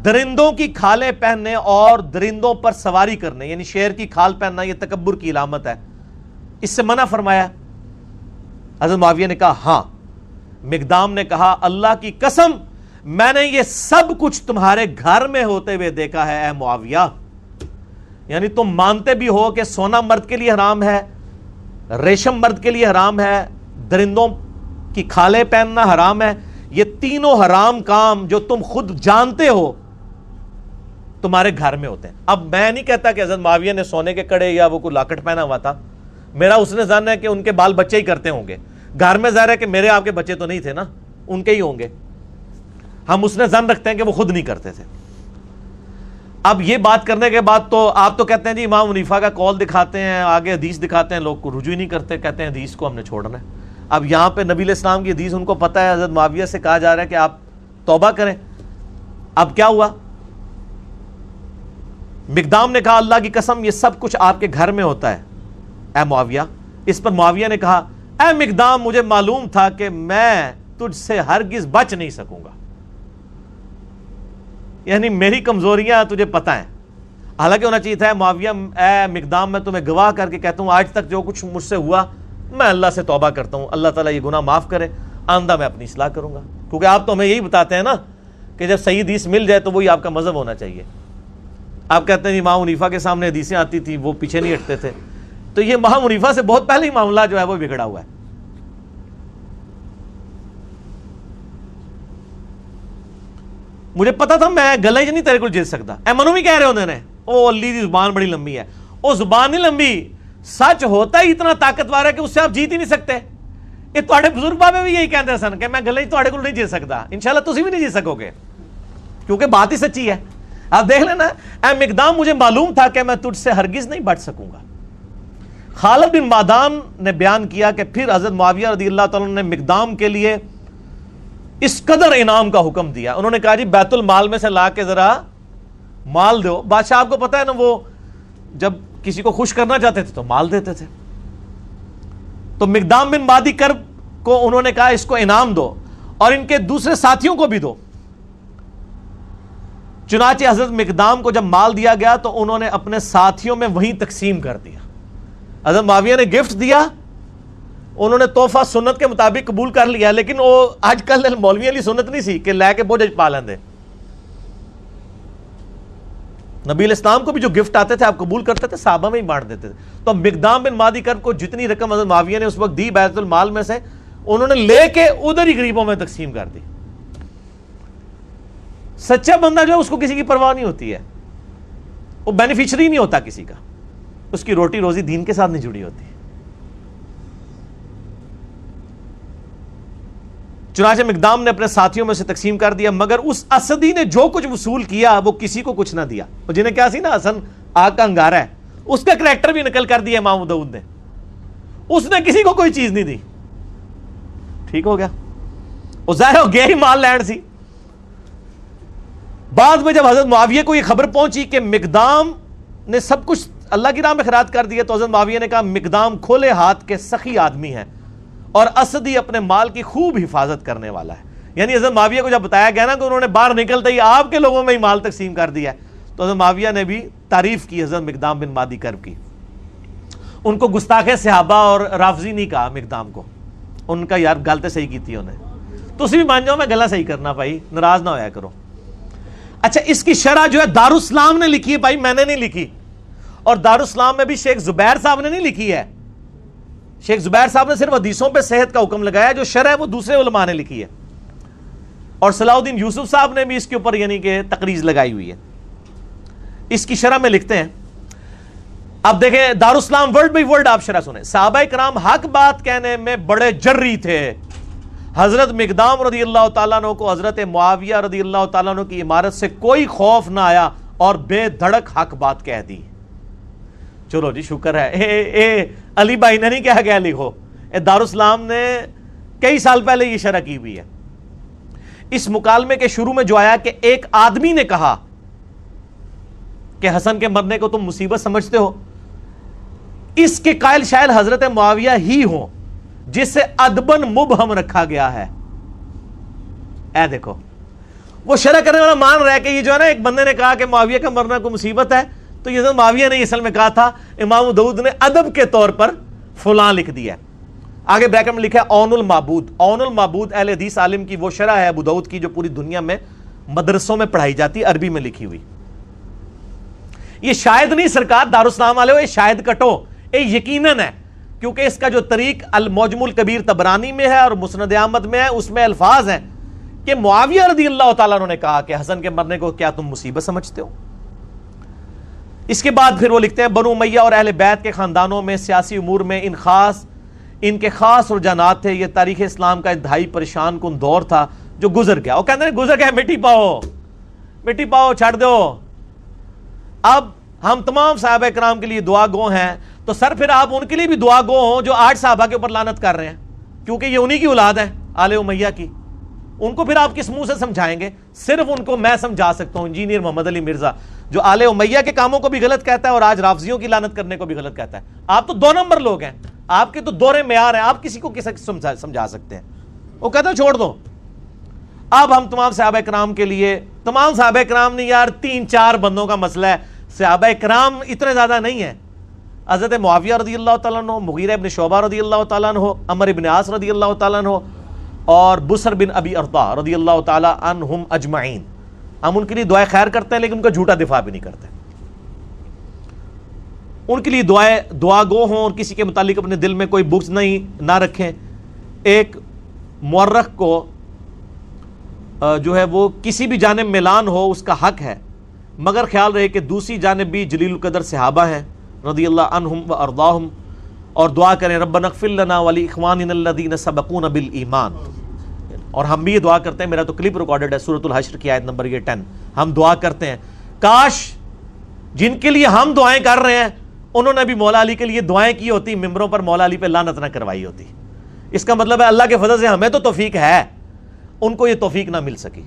درندوں کی کھالیں پہننے اور درندوں پر سواری کرنے، یعنی شیر کی کھال پہننا یہ تکبر کی علامت ہے، اس سے منع فرمایا؟ حضرت معاویہ نے کہا ہاں۔ مقدام نے کہا اللہ کی قسم میں نے یہ سب کچھ تمہارے گھر میں ہوتے ہوئے دیکھا ہے اے معاویہ، یعنی تم مانتے بھی ہو کہ سونا مرد کے لیے حرام ہے، ریشم مرد کے لیے حرام ہے، درندوں کی کھالیں پہننا حرام ہے، یہ تینوں حرام کام جو تم خود جانتے ہو تمہارے گھر میں ہوتے ہیں۔ اب میں نہیں کہتا کہ حضرت معاویہ نے سونے کے کڑے یا وہ کوئی لاکٹ پہنا ہوا تھا، میرا اس نے ظن ہے کہ ان کے بال بچے ہی کرتے ہوں گے، گھر میں ظاہر ہے کہ میرے آپ کے بچے تو نہیں تھے نا، ان کے ہی ہوں گے، ہم اس نے ظن رکھتے ہیں کہ وہ خود نہیں کرتے تھے۔ اب یہ بات کرنے کے بعد تو آپ تو کہتے ہیں جی امام حنیفہ کا قول دکھاتے ہیں، آگے حدیث دکھاتے ہیں، لوگ کو رجوع ہی نہیں کرتے، کہتے ہیں حدیث کو ہم نے چھوڑنا ہے۔ اب یہاں پہ نبی علیہ السلام کی حدیث ان کو پتہ ہے، حضرت معاویہ سے کہا جا رہا ہے کہ آپ توبہ کریں۔ اب کیا ہوا؟ مقدام نے کہا اللہ کی قسم یہ سب کچھ آپ کے گھر میں ہوتا ہے اے معاویہ۔ اس پر معاویہ نے کہا اے مقدام مجھے معلوم تھا کہ میں تجھ سے ہرگز بچ نہیں سکوں گا، یعنی میری کمزوریاں تجھے پتہ ہیں۔ حالانکہ ہونا چاہیے تھا معاویہ اے مقدام میں تمہیں گواہ کر کے کہتا ہوں آج تک جو کچھ مجھ سے ہوا میں اللہ سے توبہ کرتا ہوں، اللہ تعالیٰ یہ گناہ معاف کرے، آئندہ میں اپنی اصلاح کروں گا۔ کیونکہ آپ تو ہمیں یہی بتاتے ہیں نا کہ جب صحیح حدیث مل جائے تو وہی آپ کا مذہب ہونا چاہیے۔ آپ کہتے ہیں امام حنیفہ کے سامنے حدیثیں آتی تھی وہ پیچھے نہیں ہٹتے تھے، تو یہ امام حنیفہ سے بہت پہلے ہی معاملہ جو ہے وہ بگڑا ہوا ہے۔ مجھے پتا تھا میں گلے ہی نہیں تیرے کو جیت سکتا، اے منو بھی کہہ رہے ہوندے نے او علی دی زبان بڑی لمبی ہے، او زبان نہیں لمبی، سچ ہوتا ہی اتنا طاقتور ہے کہ اس سے آپ جیت ہی نہیں سکتے۔ یہ تواڈے بزرگ بابے بھی یہی کہتے سن کہ میں گلے ہی تواڈے کو نہیں جیت سکتا، انشاءاللہ تسی بھی نہیں جیت سکو گے کیونکہ بات ہی سچی ہے۔ آپ دیکھ لینا اے مقدام مجھے معلوم تھا کہ میں تجھ سے ہرگز نہیں بچ سکوں گا۔ خالد بن معدان نے بیان کیا کہ پھر حضرت معاویہ رضی اللہ تعالیٰ نے مقدام کے لیے اس قدر انعام کا حکم دیا، انہوں نے کہا جی بیت المال میں سے لا کے ذرا مال دو۔ بادشاہ آپ کو پتا ہے نا وہ جب کسی کو خوش کرنا چاہتے تھے تو مال دیتے تھے، تو مقدام بن مادی کرب کو انہوں نے کہا اس کو انعام دو اور ان کے دوسرے ساتھیوں کو بھی دو۔ چنانچہ حضرت مقدام کو جب مال دیا گیا تو انہوں نے اپنے ساتھیوں میں وہیں تقسیم کر دیا۔ حضرت معاویہ نے گفٹ دیا، انہوں نے تحفہ سنت کے مطابق قبول کر لیا، لیکن وہ آج کل مولوی علی سنت نہیں سی کہ لے کے بوجھ پا لیندے۔ نبی علیہ السلام کو بھی جو گفٹ آتے تھے آپ قبول کرتے تھے، صحابہ میں ہی بانٹ دیتے تھے۔ تو مقدام بن مادی کرب کو جتنی رقم حضرت معاویہ نے اس وقت دی بیت المال میں سے، انہوں نے لے کے ادھر ہی غریبوں میں تقسیم کر دی۔ سچا بندہ جو ہے اس کو کسی کی پرواہ نہیں ہوتی ہے، وہ بینیفیشری نہیں ہوتا کسی کا، اس کی روٹی روزی دین کے ساتھ نہیں جڑی ہوتی۔ چنانچہ مقدام نے اپنے ساتھیوں میں سے تقسیم کر دیا، مگر اس اسدی نے جو کچھ وصول کیا وہ کسی کو کچھ نہ دیا. اور جنہیں کیا سی نا حسن آگ کا انگارہ ہے، اس کا کریکٹر بھی نقل کر دیا امام ابو داؤد نے. اس نے کسی کو کوئی چیز نہیں دی. ٹھیک ہو گیا، وہ ظاہر ہو گیا ہی مال لینڈ سی. بعد میں جب حضرت معاویہ کو یہ خبر پہنچی کہ مقدام نے سب کچھ اللہ کی راہ میں خیرات کر دیا، تو حضرت معاویہ نے کہا مقدام کھلے ہاتھ کے سخی آدمی ہیں اور اسدی اپنے مال کی خوب حفاظت کرنے والا ہے. یعنی حضرت معاویہ کو جب بتایا گیا نا کہ انہوں نے باہر نکلتے ہی آپ کے لوگوں میں ہی مال تقسیم کر دیا ہے، تو حضرت معاویہ نے بھی تعریف کی حضرت مقدام بن مادی کرب کی. ان کو گستاخ صحابہ اور رافضی نہیں کہا مقدام کو. ان کا یار گل تو صحیح کی تھی انہیں. تو اسی بھی مان جاؤ میں گلا صحیح کرنا بھائی، ناراض نہ ہویا کرو. اچھا اس کی شرح جو ہے دارالاسلام نے لکھی ہے بھائی، میں نے نہیں لکھی. اور دارالاسلام میں بھی شیخ زبیر صاحب نے نہیں لکھی ہے. شیخ زبیر صاحب نے صرف حدیثوں پہ صحت کا حکم لگایا، جو شرح ہے وہ دوسرے علماء نے لکھی ہے. اور صلاح الدین یوسف صاحب نے بھی اس کے اوپر یعنی کہ تقریض لگائی ہوئی ہے. اس کی شرح میں لکھتے ہیں، اب دیکھیں دارالاسلام ورڈ بائی ورڈ آپ شرح سنیں. صحابہ کرام حق بات کہنے میں بڑے جری تھے. حضرت مقدام رضی اللہ تعالیٰ عنہ کو حضرت معاویہ رضی اللہ تعالیٰ عنہ کی عمارت سے کوئی خوف نہ آیا اور بے دھڑک حق بات کہہ دی. چلو جی شکر ہے. اے علی بھائی نے نہیں کہا گیا لکھو، دارالاسلام نے کئی سال پہلے یہ شرح کی ہوئی ہے. اس مکالمے کے شروع میں جو آیا کہ ایک آدمی نے کہا کہ حسن کے مرنے کو تم مصیبت سمجھتے ہو، اس کے قائل شاید حضرت معاویہ ہی ہوں جس سے ادبن مبہم رکھا گیا ہے. اے دیکھو وہ شرح کرنے والا مان رہا ہے کہ یہ جو ہے نا ایک بندے نے کہا کہ معاویہ کا مرنا کو مصیبت ہے، تو یہ حضرت معاویہ نے اصل میں کہا تھا، امام ابو داؤد نے ادب کے طور پر فلاں لکھ دیا. آگے بریکٹ میں لکھا ہے اون المعبود. اون المعبود اہل حدیث عالم کی وہ شرح ہے ابو داؤد کی جو پوری دنیا میں مدرسوں میں پڑھائی جاتی، عربی میں لکھی ہوئی. یہ شاید نہیں سرکار دارالاسلام والے ہو، یہ شاید کٹو، یہ یقیناً ہے، کیونکہ اس کا جو طریق المعجم الکبیر طبرانی میں ہے اور مسند احمد میں ہے، اس میں الفاظ ہیں کہ معاویہ رضی اللہ تعالیٰ عنہ نے کہا کہ حسن کے مرنے کو کیا تم مصیبت سمجھتے ہو. اس کے بعد پھر وہ لکھتے ہیں بنو امیہ اور اہل بیت کے خاندانوں میں سیاسی امور میں ان کے خاص رجحانات تھے. یہ تاریخ اسلام کا انتہائی پریشان کن دور تھا جو گزر گیا. وہ کہتے ہیں گزر گیا، مٹی پاؤ چھاڑ دو. اب ہم تمام صحابہ کرام کے لیے دعا گو ہیں، تو سر پھر آپ ان کے لیے بھی دعا گو ہوں جو 8 صحابہ کے اوپر لعنت کر رہے ہیں، کیونکہ یہ انہی کی اولاد ہے آل امیہ کی. ان کو پھر آپ کس منہ سے سمجھائیں گے؟ صرف ان کو میں سمجھا سکتا ہوں، انجینئر محمد علی مرزا، جو آل امیہ کے کاموں کو بھی غلط کہتا ہے اور آج رافضیوں کی لعنت کرنے کو بھی غلط کہتا ہے. آپ تو 2 نمبر لوگ ہیں، آپ کے تو دوہرے معیار ہیں، آپ کسی کو سمجھا سکتے ہیں. وہ کہتا ہے چھوڑ دو. اب ہم تمام صحابہ کرام کے لیے، تمام صحابہ کرام نہیں یار، 3-4 بندوں کا مسئلہ ہے. صحابہ کرام اتنے زیادہ نہیں ہیں. حضرت معاویہ رضی اللہ تعالیٰ عنہ، مغیرہ ابن شعبہ رضی اللہ تعالیٰ عنہ، عمر ابن عاص رضی اللہ تعالیٰ عنہ، اور بسر بن ابی ارطا رضی اللہ تعالیٰ عنہم اجمعین. ہم ان کے لیے دعائیں خیر کرتے ہیں لیکن ان کا جھوٹا دفاع بھی نہیں کرتے. ان کے لیے دعا گو ہوں اور کسی کے متعلق اپنے دل میں کوئی بغض نہ رکھیں. ایک مورخ کو جو ہے وہ کسی بھی جانب میلان ہو اس کا حق ہے، مگر خیال رہے کہ دوسری جانب بھی جلیل القدر صحابہ ہیں رضی اللہ عنہم و ارضاہم، اور دعا کریں ربنا اغفر لنا ولاخواننا الذین سبقونا بالایمان. اور ہم بھی یہ دعا کرتے ہیں، میرا تو کلپ ریکارڈڈ ہے سورۃ الحشر کی آیت نمبر 10. ہم دعا کرتے ہیں کاش جن کے لیے ہم دعائیں کر رہے ہیں انہوں نے بھی مولا علی کے لیے دعائیں کی ہوتی، ممبروں پر مولا علی پہ لعنت نہ کروائی ہوتی. اس کا مطلب ہے اللہ کے فضل سے ہمیں تو توفیق ہے، ان کو یہ توفیق نہ مل سکی.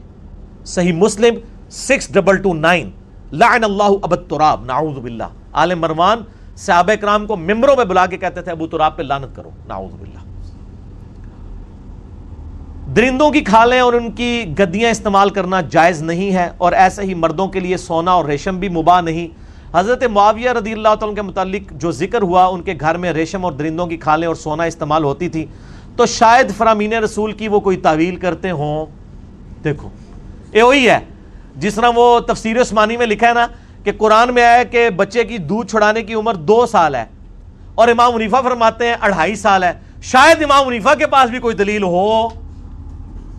صحیح مسلم 6229 لعن اللہ ابا التراب نعوذ باللہ. آل مروان صحابہ کرام کو ممبروں میں بلا کے کہتے تھے ابو تراب پہ لعنت کرو، نعوذ باللہ. درندوں کی کھالیں اور ان کی گدیاں استعمال کرنا جائز نہیں ہے، اور ایسے ہی مردوں کے لیے سونا اور ریشم بھی مباح نہیں. حضرت معاویہ رضی اللہ تعالیٰ کے متعلق جو ذکر ہوا، ان کے گھر میں ریشم اور درندوں کی کھالیں اور سونا استعمال ہوتی تھی، تو شاید فرامین رسول کی وہ کوئی تعویل کرتے ہوں. دیکھو یہ وہی ہے جس طرح وہ تفسیر عثمانی میں لکھا ہے نا کہ قرآن میں آیا کہ بچے کی دودھ چھڑانے کی عمر 2 سال ہے اور امام حنیفہ فرماتے ہیں 2.5 سال ہے. شاید امام حنیفہ کے پاس بھی کوئی دلیل ہو.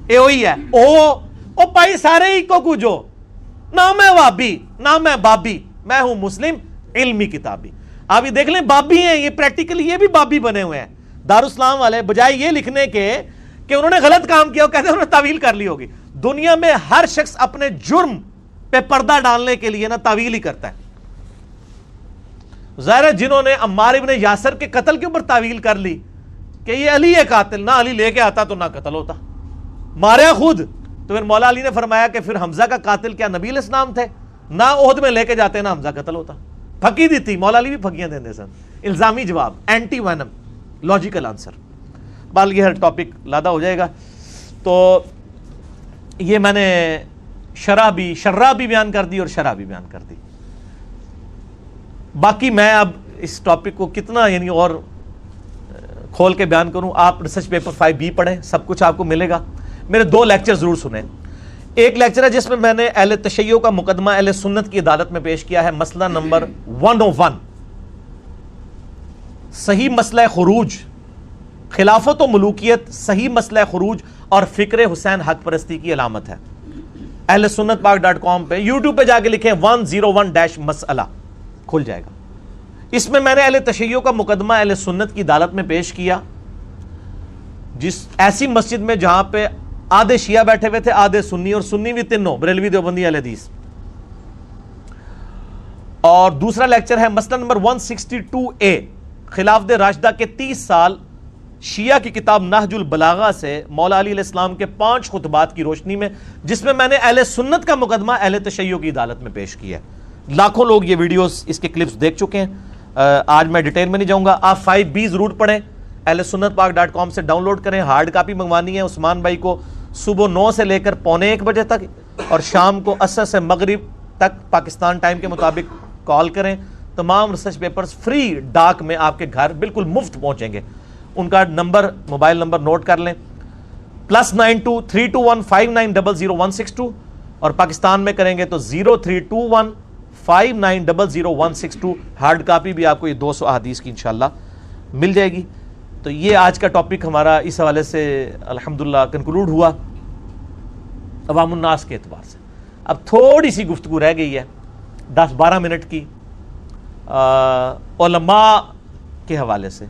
یہ وہی ہے او پائی سارے ہی کو کچھو، نہ میں وابی نہ میں بابی، میں ہوں مسلم علمی کتابی. آپ یہ دیکھ لیں بابی ہیں، یہ پریکٹیکلی یہ بھی بابی بنے ہوئے ہیں. دارالاسلام والے بجائے یہ لکھنے کے کہ انہوں نے غلط کام کیا، وہ کہتے ہیں انہوں نے تعویل کر لی ہوگی. دنیا میں ہر شخص اپنے جرم پہ پردہ ڈالنے کے لیے نا تعویل ہی کرتا ہے. ظاہر ہے جنہوں نے عمار ابن یاسر کے قتل کے اوپر تعویل کر لی کہ یہ علی ہے قاتل، نہ علی لے کے آتا تو نہ قتل ہوتا، ماریا خود. تو پھر مولا علی نے فرمایا کہ پھر حمزہ کا قاتل کیا نبی علیہ السلام تھے؟ نہ عہد میں لے کے جاتے نہ حمزہ قتل ہوتا. پھکی دی تھی، مولا علی بھی پھکیاں دیندے سن. الزامی جواب، اینٹی وینم، لاجیکل آنسر. بال یہ ہر ٹاپک لادا ہو جائے گا. تو یہ میں نے شرح بھی بیان کر دی اور شرح بھی بیان کر دی. باقی میں اب اس ٹاپک کو کتنا یعنی اور کھول کے بیان کروں. آپ ریسرچ پیپر 5B پڑھیں، سب کچھ آپ کو ملے گا. میرے 2 لیکچر ضرور سنیں. ایک لیکچر ہے جس میں میں نے اہل تشیع کا مقدمہ اہل سنت کی عدالت میں پیش کیا ہے، مسئلہ نمبر 101، صحیح مسئلہ خروج، خلافت و ملوکیت صحیح مسئلہ خروج اور فکر حسین حق پرستی کی علامت ہے. اہل سنت پاک.com پہ یوٹیوب پہ جا کے لکھیں 101 مسئلہ، کھل جائے گا. اس میں نے اہل تشیع کا مقدمہ اہل سنت کی عدالت میں پیش کیا، جس ایسی مسجد میں جہاں پہ آدھے شیعہ بیٹھے ہوئے تھے، آدھے سنی، اور سنی بھی تینوں بریلوی دیوبندی اہل حدیث. اور دوسرا لیکچر ہے مسئلہ نمبر 162A، خلافت راشدہ کے 30 سال، شیعہ کی کتاب نہج البلاغہ سے مولا علی علیہ السلام کے 5 خطبات کی روشنی میں، جس میں میں نے اہل سنت کا مقدمہ اہل تشیع کی عدالت میں پیش کیا ہے. لاکھوں لوگ یہ ویڈیوز، اس کے کلپس دیکھ چکے ہیں. آج میں ڈیٹیل میں نہیں جاؤں گا. آپ 5B ضرور پڑھیں، اہل سنت پاک.com سے ڈاؤن لوڈ کریں. ہارڈ کاپی منگوانی ہے عثمان بھائی کو صبح 9 سے لے کر 12:45 بجے تک، اور شام کو عصر سے مغرب تک پاکستان ٹائم کے مطابق کال کریں. تمام ریسرچ پیپرز فری ڈاک میں آپ کے گھر بالکل مفت پہنچیں گے. ان کا نمبر، موبائل نمبر نوٹ کر لیں، +92 321 5900 162، اور پاکستان میں کریں گے تو 0321 5900 ہارڈ کاپی بھی آپ کو یہ 200 احادیث کی انشاءاللہ مل جائے گی. تو یہ آج کا ٹاپک ہمارا اس حوالے سے الحمدللہ کنکلوڈ ہوا عوام الناس کے اعتبار سے. اب تھوڑی سی گفتگو رہ گئی ہے 10-12 منٹ کی علماء کے حوالے سے،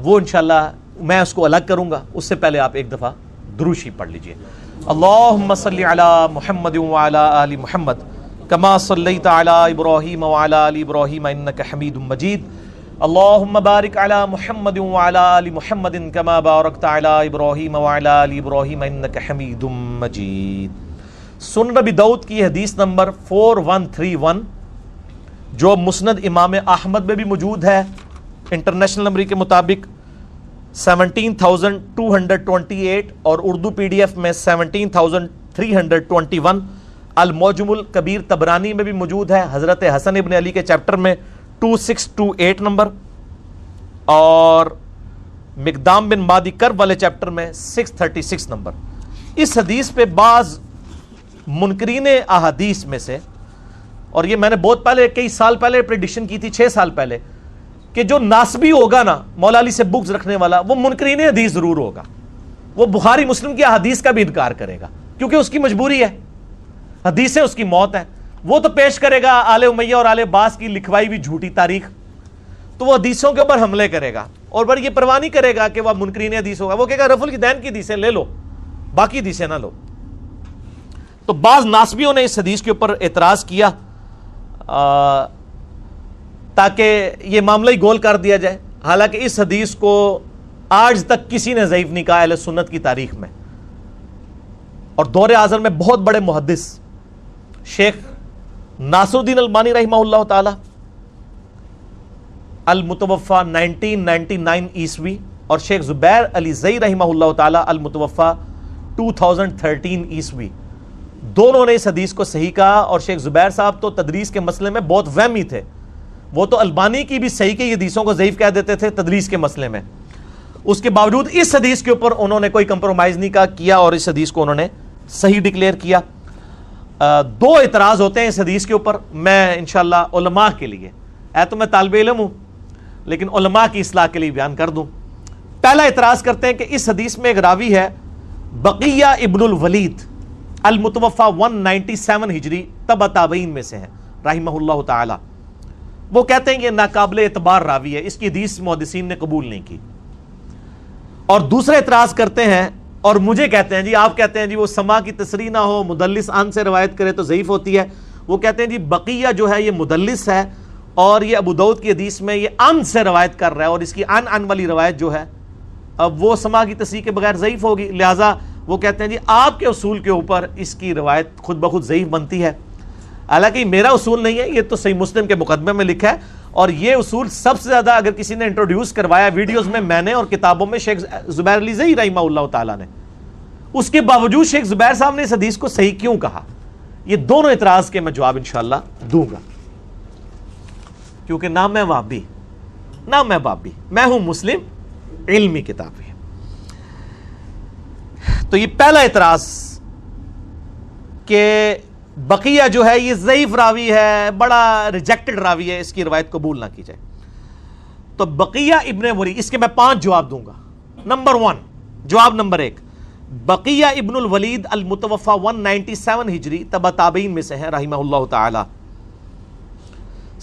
وہ انشاءاللہ میں اس کو الگ کروں گا. اس سے پہلے آپ ایک دفعہ درود شریف پڑھ لیجئے. اللہم صلی علی محمد وعلی آل محمد کما صلیت علی ابراہیم وعلی آل ابراہیم انک حمید مجید. اللہم بارک علی محمد وعلی آل محمد کما بارکت علی ابراہیم وعلی آل ابراہیم انک حمید مجید. سنن نبی داؤد کی حدیث نمبر 4131 جو مسند امام احمد میں بھی موجود ہے، انٹرنیشنل نمبر کے مطابق 17,228، اور اردو PDF میں 17,321. المعجم الکبیر طبرانی میں بھی موجود ہے، حضرت حسن ابن علی کے چیپٹر میں 2628 نمبر، اور مقدام بن مادی کرب والے چیپٹر میں 636 نمبر. اس حدیث پہ بعض منکرین احادیث میں سے، اور یہ میں نے بہت پہلے کئی سال پہلے پریڈکشن کی تھی، 6 سال پہلے، کہ جو ناسبی ہوگا نا مولا علی سے بغض رکھنے والا، وہ منکرین حدیث ضرور ہوگا. وہ بخاری مسلم کی احادیث کا بھی انکار کرے گا کیونکہ اس کی مجبوری ہے، حدیثیں اس کی موت ہے. وہ تو پیش کرے گا آل امیہ اور آل عباس کی لکھوائی ہوئی جھوٹی تاریخ، تو وہ حدیثوں کے اوپر حملے کرے گا اور بر یہ پرواہ نہیں کرے گا کہ وہ منکرین حدیث ہوگا. وہ کہے گا رفع الدین کی حدیثیں لے لو، باقی حدیثیں نہ لو. تو بعض ناسبیوں نے اس حدیث کے اوپر اعتراض کیا تاکہ یہ معاملہ ہی گول کر دیا جائے. حالانکہ اس حدیث کو آج تک کسی نے ضعیف نہیں کہا اہل سنت کی تاریخ میں. اور دور اعظم میں بہت بڑے محدث شیخ ناصر الدین البانی رحمہ اللہ تعالی المتوفا 1999 عیسوی، اور شیخ زبیر علی زئی رحمہ اللہ تعالی المتوفا 2013 عیسوی، دونوں نے اس حدیث کو صحیح کہا. اور شیخ زبیر صاحب تو تدریس کے مسئلے میں بہت وہمی تھے، وہ تو البانی کی بھی صحیح کی حدیثوں کو ضعیف کہہ دیتے تھے تدریس کے مسئلے میں. اس کے باوجود اس حدیث کے اوپر انہوں نے کوئی کمپرومائز نہیں کیا اور اس حدیث کو انہوں نے صحیح ڈکلیئر کیا. 2 اعتراض ہوتے ہیں اس حدیث کے اوپر. میں انشاءاللہ علماء کے لیے، تو میں طالب علم ہوں لیکن علماء کی اصلاح کے لیے بیان کر دوں. پہلا اعتراض کرتے ہیں کہ اس حدیث میں ایک راوی ہے بقیہ ابن الولید المتوفا 197 ہجری تبع تابعین میں سے ہے رحمہ اللہ تعالی. وہ کہتے ہیں کہ ناقابل اعتبار راوی ہے، اس کی حدیث محدثین نے قبول نہیں کی. اور دوسرا اعتراض کرتے ہیں اور مجھے کہتے ہیں جی، آپ کہتے ہیں جی وہ سما کی تصریح نہ ہو، مدلس ان سے روایت کرے تو ضعیف ہوتی ہے. وہ کہتے ہیں جی بقیہ جو ہے یہ مدلس ہے اور یہ ابو داؤد کی حدیث میں یہ ان سے روایت کر رہا ہے اور اس کی ان والی روایت جو ہے اب وہ سما کی تصریح کے بغیر ضعیف ہوگی. لہٰذا وہ کہتے ہیں جی آپ کے اصول کے اوپر اس کی روایت خود بخود ضعیف بنتی ہے. حالانکہ میرا اصول نہیں ہے، یہ تو صحیح مسلم کے مقدمے میں لکھا ہے، اور یہ اصول سب سے زیادہ اگر کسی نے انٹروڈیوس کروایا ویڈیوز میں نے اور کتابوں میں شیخ زبیر علی زئی رحمہ اللہ تعالیٰ نے. اس کے باوجود شیخ زبیر صاحب نے اس حدیث کو صحیح کیوں کہا؟ یہ دونوں اعتراض کے میں جواب انشاءاللہ دوں گا، کیونکہ نہ میں وہابی نہ میں بابی، میں ہوں مسلم علمی کتاب ہے. تو یہ پہلا اعتراض کہ بقیہ جو ہے یہ ضعیف راوی ہے، بڑا ریجیکٹڈ راوی ہے، اس کی روایت قبول نہ کی جائے. تو بقیہ ابن ولید، اس کے میں 5 جواب دوں گا. نمبر 1، جواب نمبر 1، بقیہ ابن الولید المتوفى 197 ہجری تبع تابعین میں سے ہیں رحمہ اللہ تعالی.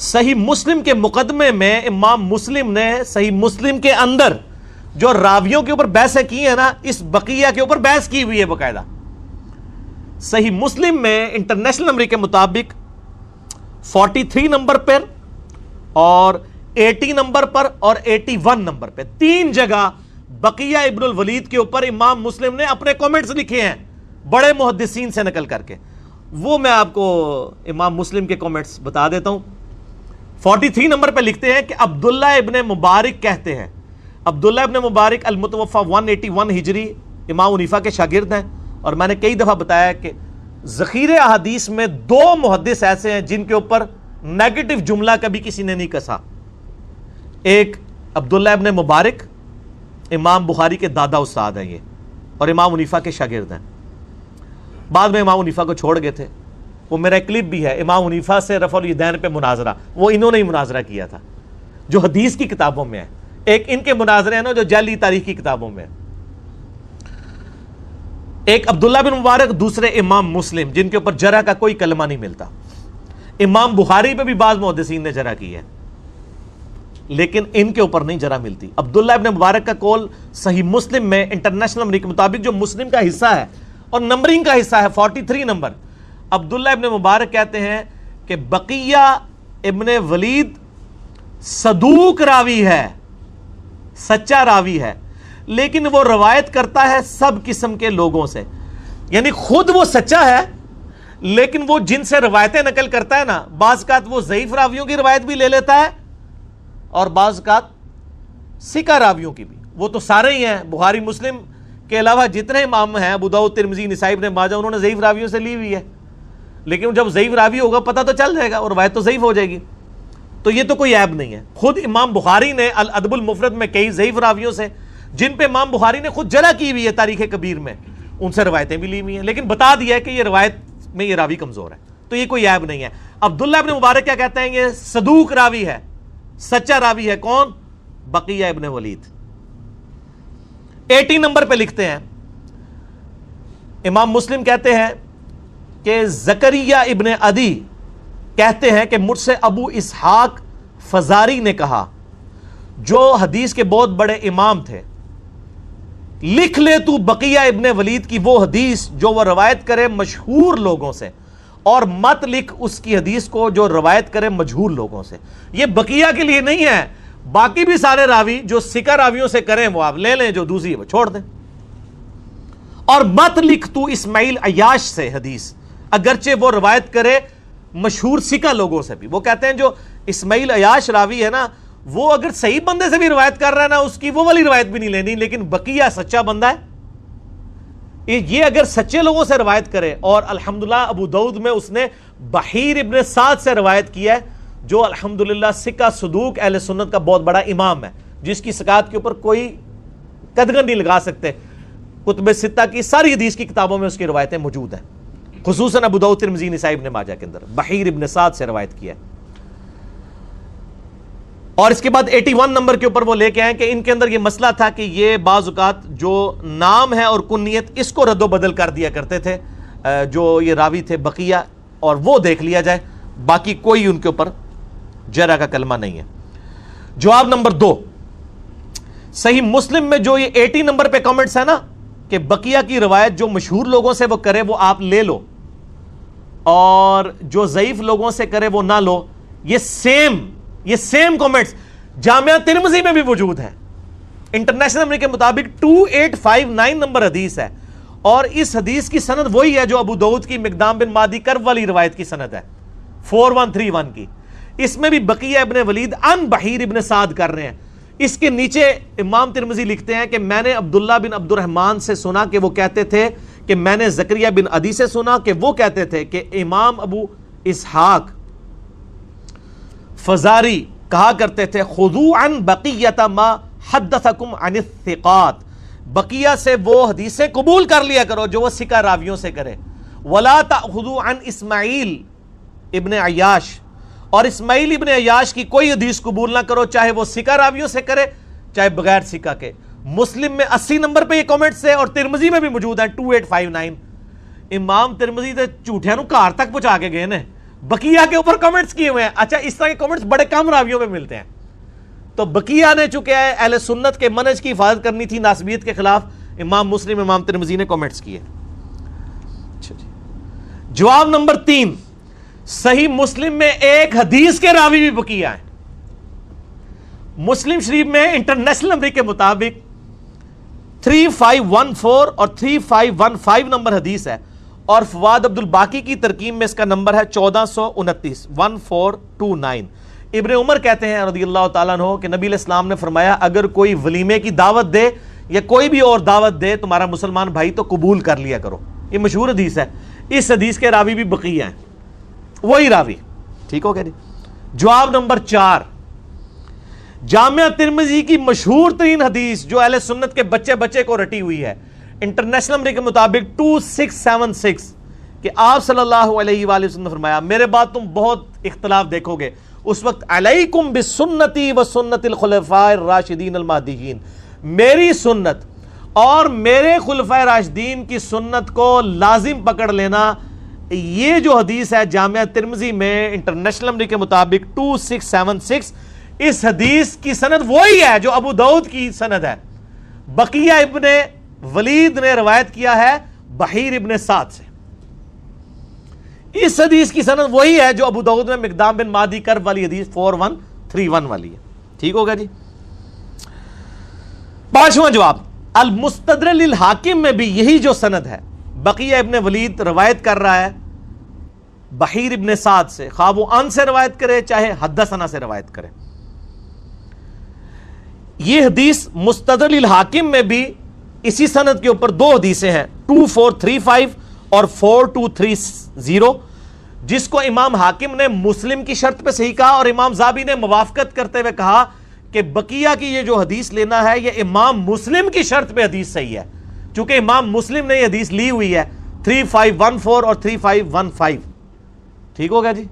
صحیح مسلم کے مقدمے میں امام مسلم نے صحیح مسلم کے اندر جو راویوں کے اوپر بحثیں کی ہیں نا، اس بقیہ کے اوپر بحث کی ہوئی ہے باقاعدہ. صحیح مسلم میں انٹرنیشنل نمبر کے مطابق 43 نمبر پر اور 80 نمبر پر اور 81 نمبر پہ 3 جگہ بقیہ ابن الولید کے اوپر امام مسلم نے اپنے کومنٹس لکھے ہیں بڑے محدثین سے نقل کر کے. وہ میں آپ کو امام مسلم کے کومنٹس بتا دیتا ہوں. 43 نمبر پہ لکھتے ہیں کہ عبداللہ ابن مبارک کہتے ہیں، عبداللہ ابن مبارک المتوفى 181 ہجری امام حنیفہ کے شاگرد ہیں. اور میں نے کئی دفعہ بتایا کہ ذخیرے احادیث میں 2 محدث ایسے ہیں جن کے اوپر نیگیٹو جملہ کبھی کسی نے نہیں کسا. ایک عبداللہ ابن مبارک، امام بخاری کے دادا استاد ہیں یہ، اور امام حنیفہ کے شاگرد ہیں. بعد میں امام حنیفہ کو چھوڑ گئے تھے. وہ میرا ایک کلپ بھی ہے امام حنیفہ سے رفع الیدین پہ مناظرہ، وہ انہوں نے ہی مناظرہ کیا تھا جو حدیث کی کتابوں میں ہے. ایک ان کے مناظرے ہیں نا جو جعلی تاریخ کی کتابوں میں ہے. ایک عبداللہ بن مبارک، دوسرے امام مسلم جن کے اوپر جرح کا کوئی کلمہ نہیں ملتا. امام بخاری پہ بھی بعض محدثین نے جرح کی ہے لیکن ان کے اوپر نہیں جرح ملتی. عبداللہ ابن مبارک کا قول صحیح مسلم میں انٹرنیشنل نمبر کے مطابق جو مسلم کا حصہ ہے اور نمبرنگ کا حصہ ہے 43 نمبر، عبداللہ ابن مبارک کہتے ہیں کہ بقیہ ابن ولید صدوق راوی ہے، سچا راوی ہے، لیکن وہ روایت کرتا ہے سب قسم کے لوگوں سے. یعنی خود وہ سچا ہے لیکن وہ جن سے روایتیں نقل کرتا ہے نا، بعض اوقات وہ ضعیف راویوں کی روایت بھی لے لیتا ہے اور بعض اوقات ثقہ راویوں کی بھی. وہ تو سارے ہی ہیں، بخاری مسلم کے علاوہ جتنے امام ہیں، ابو داؤد، ترمذی، نسائی، ابن ماجہ، انہوں نے ضعیف راویوں سے لی ہوئی ہے. لیکن جب ضعیف راوی ہوگا پتہ تو چل جائے گا اور روایت تو ضعیف ہو جائے گی. تو یہ تو کوئی عیب نہیں ہے. خود امام بخاری نے الادب المفرد میں کئی ضعیف راویوں سے جن پہ امام بخاری نے خود جرح کی ہوئی ہے تاریخ کبیر میں، ان سے روایتیں بھی لی ہوئی ہیں، لیکن بتا دیا ہے کہ یہ روایت میں یہ راوی کمزور ہے. تو یہ کوئی عیب نہیں ہے. عبداللہ ابن مبارک کیا کہتے ہیں؟ یہ صدوق راوی ہے، سچا راوی ہے. کون؟ بقیہ ابن ولید. 80 نمبر پہ لکھتے ہیں امام مسلم کہتے ہیں کہ زکریہ ابن عدی کہتے ہیں کہ مجھ سے ابو اسحاق فزاری نے کہا، جو حدیث کے بہت بڑے امام تھے، لکھ لے تو بقیہ ابن ولید کی وہ حدیث جو وہ روایت کرے مشہور لوگوں سے، اور مت لکھ اس کی حدیث کو جو روایت کرے مجہول لوگوں سے. یہ بقیہ کے لیے نہیں ہے، باقی بھی سارے راوی جو ثقہ راویوں سے کریں وہ آپ لے لیں، جو دوسری وہ چھوڑ دیں. اور مت لکھ تو اسماعیل عیاش سے حدیث، اگرچہ وہ روایت کرے مشہور ثقہ لوگوں سے بھی. وہ کہتے ہیں جو اسماعیل عیاش راوی ہے نا، وہ اگر صحیح بندے سے بھی روایت کر رہا ہے نا، اس کی وہ والی روایت بھی نہیں لینی، لیکن بقیہ سچا بندہ ہے، یہ اگر سچے لوگوں سے روایت کرے. اور الحمدللہ ابو داؤد میں اس نے بحیر ابن سعد سے روایت کی ہے، جو الحمدللہ ثقہ صدوق اہل سنت کا بہت بڑا امام ہے، جس کی ثقات کے اوپر کوئی قدغن نہیں لگا سکتے. کتب ستہ کی ساری حدیث کی کتابوں میں اس کی روایتیں موجود ہیں، خصوصاً ابو داؤد، ترمذی، نسائی، ابن ماجہ کے اندر بحیر ابن سعد سے روایت کی ہے. اور اس کے بعد 81 نمبر کے اوپر وہ لے کے آئے کہ ان کے اندر یہ مسئلہ تھا کہ یہ بعض اوقات جو نام ہے اور کنیت اس کو رد و بدل کر دیا کرتے تھے جو یہ راوی تھے بقیہ، اور وہ دیکھ لیا جائے، باقی کوئی ان کے اوپر جرح کا کلمہ نہیں ہے. جواب نمبر 2، صحیح مسلم میں جو یہ 80 نمبر پہ کامنٹس ہے نا کہ بقیہ کی روایت جو مشہور لوگوں سے وہ کرے وہ آپ لے لو اور جو ضعیف لوگوں سے کرے وہ نہ لو، یہ سیم کامنٹس جامعہ ترمذی میں بھی موجود ہے۔ انٹرنیشنل نمبر کے مطابق 2859 نمبر حدیث ہے، اور اس حدیث کی سند وہی ہے جو ابو داؤد کی مقدام بن مادی کرب والی روایت کی سند ہے 4131 کی۔ اس میں بھی بقیہ ابن ولید ان بحیر ابن سعد کر رہے ہیں۔ اس کے نیچے امام ترمذی لکھتے ہیں کہ میں نے عبداللہ بن عبد الرحمن سے سنا کہ وہ کہتے تھے کہ میں نے زکریا بن عدی سے سنا کہ وہ کہتے تھے کہ امام ابو اسحاق فزاری کہا کرتے تھے خذوا عن بقیۃ ما حدثکم عن الثقات، بقیہ سے وہ حدیثیں قبول کر لیا کرو جو وہ ثقہ راویوں سے کرے، ولا تأخذوا عن اسماعیل ابن عیاش، اور اسماعیل ابن عیاش کی کوئی حدیث قبول نہ کرو چاہے وہ ثقہ راویوں سے کرے چاہے بغیر ثقہ کے۔ مسلم میں 80 نمبر پہ یہ کامنٹس ہے اور ترمذی میں بھی موجود ہیں 2859۔ امام ترمذی تو جھوٹیاں نو گھر تک پہنچا کے گئے نے، بقیہ کے اوپر کامنٹس کیے ہوئے ہیں۔ اچھا اس طرح کے کامنٹس بڑے کم راویوں میں ملتے ہیں، تو بقیہ نے چونکہ اہل سنت کے منہج کی حفاظت کرنی تھی ناسبیت کے خلاف، امام مسلم امام ترمذی نے کامنٹس کیے۔ جواب نمبر 3، صحیح مسلم میں ایک حدیث کے راوی بھی بقیہ ہیں۔ مسلم شریف میں انٹرنیشنل نمبر کے مطابق 3514 اور 3515 نمبر حدیث ہے، اور فواد عبد الباقی کی ترکیب میں اس کا نمبر ہے 1429 1429۔ ابن عمر کہتے ہیں رضی اللہ تعالیٰ عنہ کہ نبی علیہ السلام نے فرمایا اگر کوئی ولیمے کی دعوت دے یا کوئی بھی اور دعوت دے تمہارا مسلمان بھائی تو قبول کر لیا کرو۔ یہ مشہور حدیث ہے، اس حدیث کے راوی بھی بقیہ ہیں، وہی راوی۔ ٹھیک ہو گیا جی۔ جواب نمبر 4، جامعہ ترمذی کی مشہور ترین حدیث جو اہل سنت کے بچے بچے کو رٹی ہوئی ہے، انٹرنیشنل نمبر کے مطابق 2676 کہ آپ صلی اللہ علیہ وآلہ وسلم نے فرمایا میرے بعد تم بہت اختلاف دیکھو گے، اس وقت علیکم بسنتی و سنت الخلفاء الراشدین المہدیین، میری سنت اور میرے خلفاء راشدین کی سنت کو لازم پکڑ لینا۔ یہ جو حدیث ہے جامعہ ترمذی میں انٹرنیشنل نمبر کے مطابق 2676، اس حدیث کی سند وہی ہے جو ابو داؤد کی سند ہے، بقیہ ابن ولید نے روایت کیا ہے بحیر ابن سعد سے۔ اس حدیث کی سند وہی ہے جو ابو داؤد میں مقدام بن مادی کرب والی حدیث 4131 والی ہے۔ ٹھیک ہوگا جی۔ 5واں جواب، المستدرک للحاکم میں بھی یہی جو سند ہے، بقیہ ابن ولید روایت کر رہا ہے بحیر ابن سعد سے، خواہ وہ ان سے روایت کرے چاہے حدثنا سے روایت کرے۔ یہ حدیث مستدرک للحاکم میں بھی اسی سند کے اوپر دو حدیثیں ہیں 2435 اور 4230، جس کو امام حاکم نے مسلم کی شرط پہ صحیح کہا اور امام ذابی نے موافقت کرتے ہوئے کہا کہ بقیہ کی یہ جو حدیث لینا ہے یہ امام مسلم کی شرط پہ حدیث صحیح ہے، چونکہ امام مسلم نے یہ حدیث لی ہوئی ہے 3514 اور 3515۔ ٹھیک ہوگا جی۔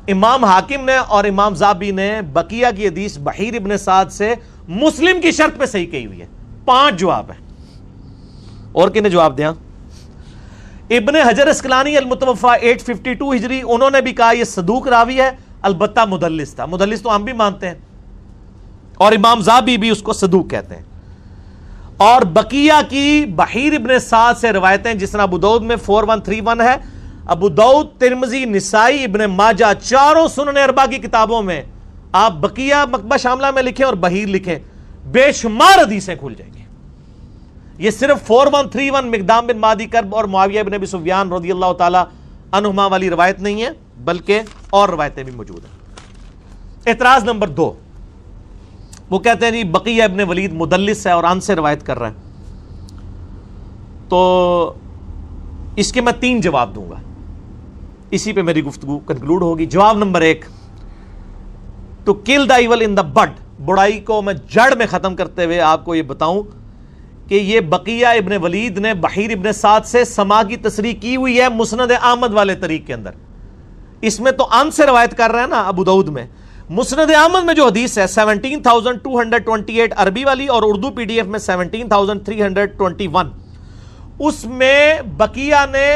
امام حاکم نے اور امام ذابی نے بقیہ کی حدیث بحیر ابن سعد سے مسلم کی شرط پہ صحیح کہی ہوئی ہے۔ 5 جواب ہیں، اور کنے جواب دیا؟ ابن حجر اسقلانی المتوفا 852 ہجری، انہوں نے بھی کہا یہ صدوق راوی ہے، البتہ مدلس تھا، مدلس تو ہم بھی مانتے ہیں، اور امام ذابی بھی اس کو صدوق کہتے ہیں۔ اور بقیہ کی بحیر ابن سعد سے روایتیں جس طرح ابو داؤد میں 4131 ہے، ابو داؤد، ترمذی، نسائی، ابن ماجہ، چاروں سنن اربعہ کی کتابوں میں آپ بقیہ مکتبہ شاملہ میں لکھیں اور بحیر لکھیں، بے شمار حدیثیں کھل جائیں گی۔ یہ صرف 4131 مقدام بن مادی کرب اور معاویہ بن ابی سفیان رضی اللہ تعالی عنہما والی روایت نہیں ہے، بلکہ اور روایتیں بھی موجود ہیں۔ اعتراض نمبر 2، وہ کہتے ہیں جی بقیہ ابن ولید مدلس ہے اور ان سے روایت کر رہا ہے، تو اس کے میں 3 جواب دوں گا، اسی پہ میری گفتگو کنکلوڈ ہوگی۔ جواب number 1، to kill the evil ان دا بڈ، برائی کو میں جڑ میں ختم کرتے ہوئے آپ کو یہ بتاؤں کہ یہ بقیہ ابن ولید نے بحیر ابن سعد سے سما کی تصریح کی ہوئی ہے مسند احمد والے طریق کے اندر، اس میں تو ان سے روایت کر رہا ہے نا ابو داؤد میں۔ مسند احمد میں جو حدیث ہے 17228 عربی والی اور اردو PDF میں 17321، اس میں بقیہ نے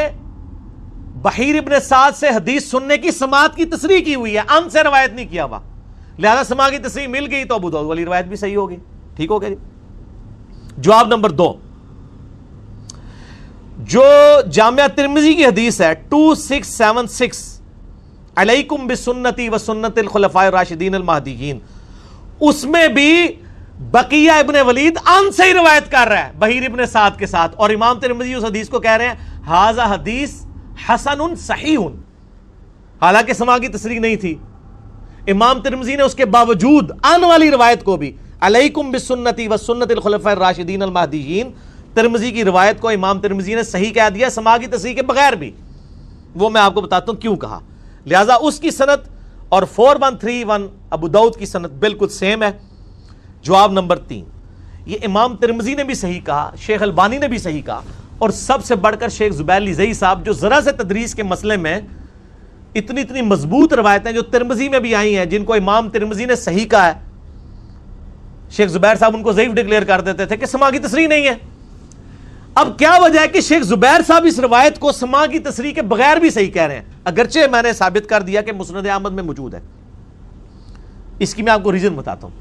بحیر ابن سعد سے حدیث سننے کی سماعت کی تصریح کی ہوئی ہے، ان سے روایت نہیں کیا ہوا، لہذا سماع کی تصریح مل گئی تو ابو داؤد والی روایت بھی صحیح ہوگی۔ ٹھیک ہو گیا جی. جواب نمبر 2، جو جامعہ ترمذی کی حدیث ہے 2676 علیکم بسنتی و سنت الخلفاء الراشدین المہدیین، اس میں بھی بقیہ ابن ولید ان سے ہی روایت کر رہا ہے بحیر ابن سعد کے ساتھ، اور امام ترمذی اس حدیث کو کہہ رہے ہیں ھذا حدیث حسن صحیح، حالانکہ سماع کی تصریح نہیں تھی. امام ترمذی نے اس کے باوجود ان والی روایت کو بھی علیکم بسنتی و سنت الخلفاء الراشدین المہدیین، ترمذی کی روایت کو امام ترمذی نے صحیح کہہ دیا سماع کی تصریح کے بغیر بھی. وہ میں آپ کو بتاتا ہوں کیوں کہا. لہذا اس کی سند اور 4131 ابو داؤد کی سند بالکل سیم ہے. جواب نمبر 3، یہ امام ترمذی نے بھی صحیح کہا، شیخ البانی نے بھی صحیح کہا، اور سب سے بڑھ کر شیخ زبیر لذیذ صاحب جو ذرا سے تدریس کے مسئلے میں اتنی مضبوط روایتیں جو ترمذی میں بھی آئی ہیں جن کو امام ترمذی نے صحیح کہا ہے، شیخ زبیر صاحب ان کو ضعیف ڈکلیئر کر دیتے تھے کہ سماع کی تصریح نہیں ہے. اب کیا وجہ ہے کہ شیخ زبیر صاحب اس روایت کو سماع کی تصریح کے بغیر بھی صحیح کہہ رہے ہیں، اگرچہ میں نے ثابت کر دیا کہ مسند احمد میں موجود ہے. اس کی میں آپ کو ریزن بتاتا ہوں.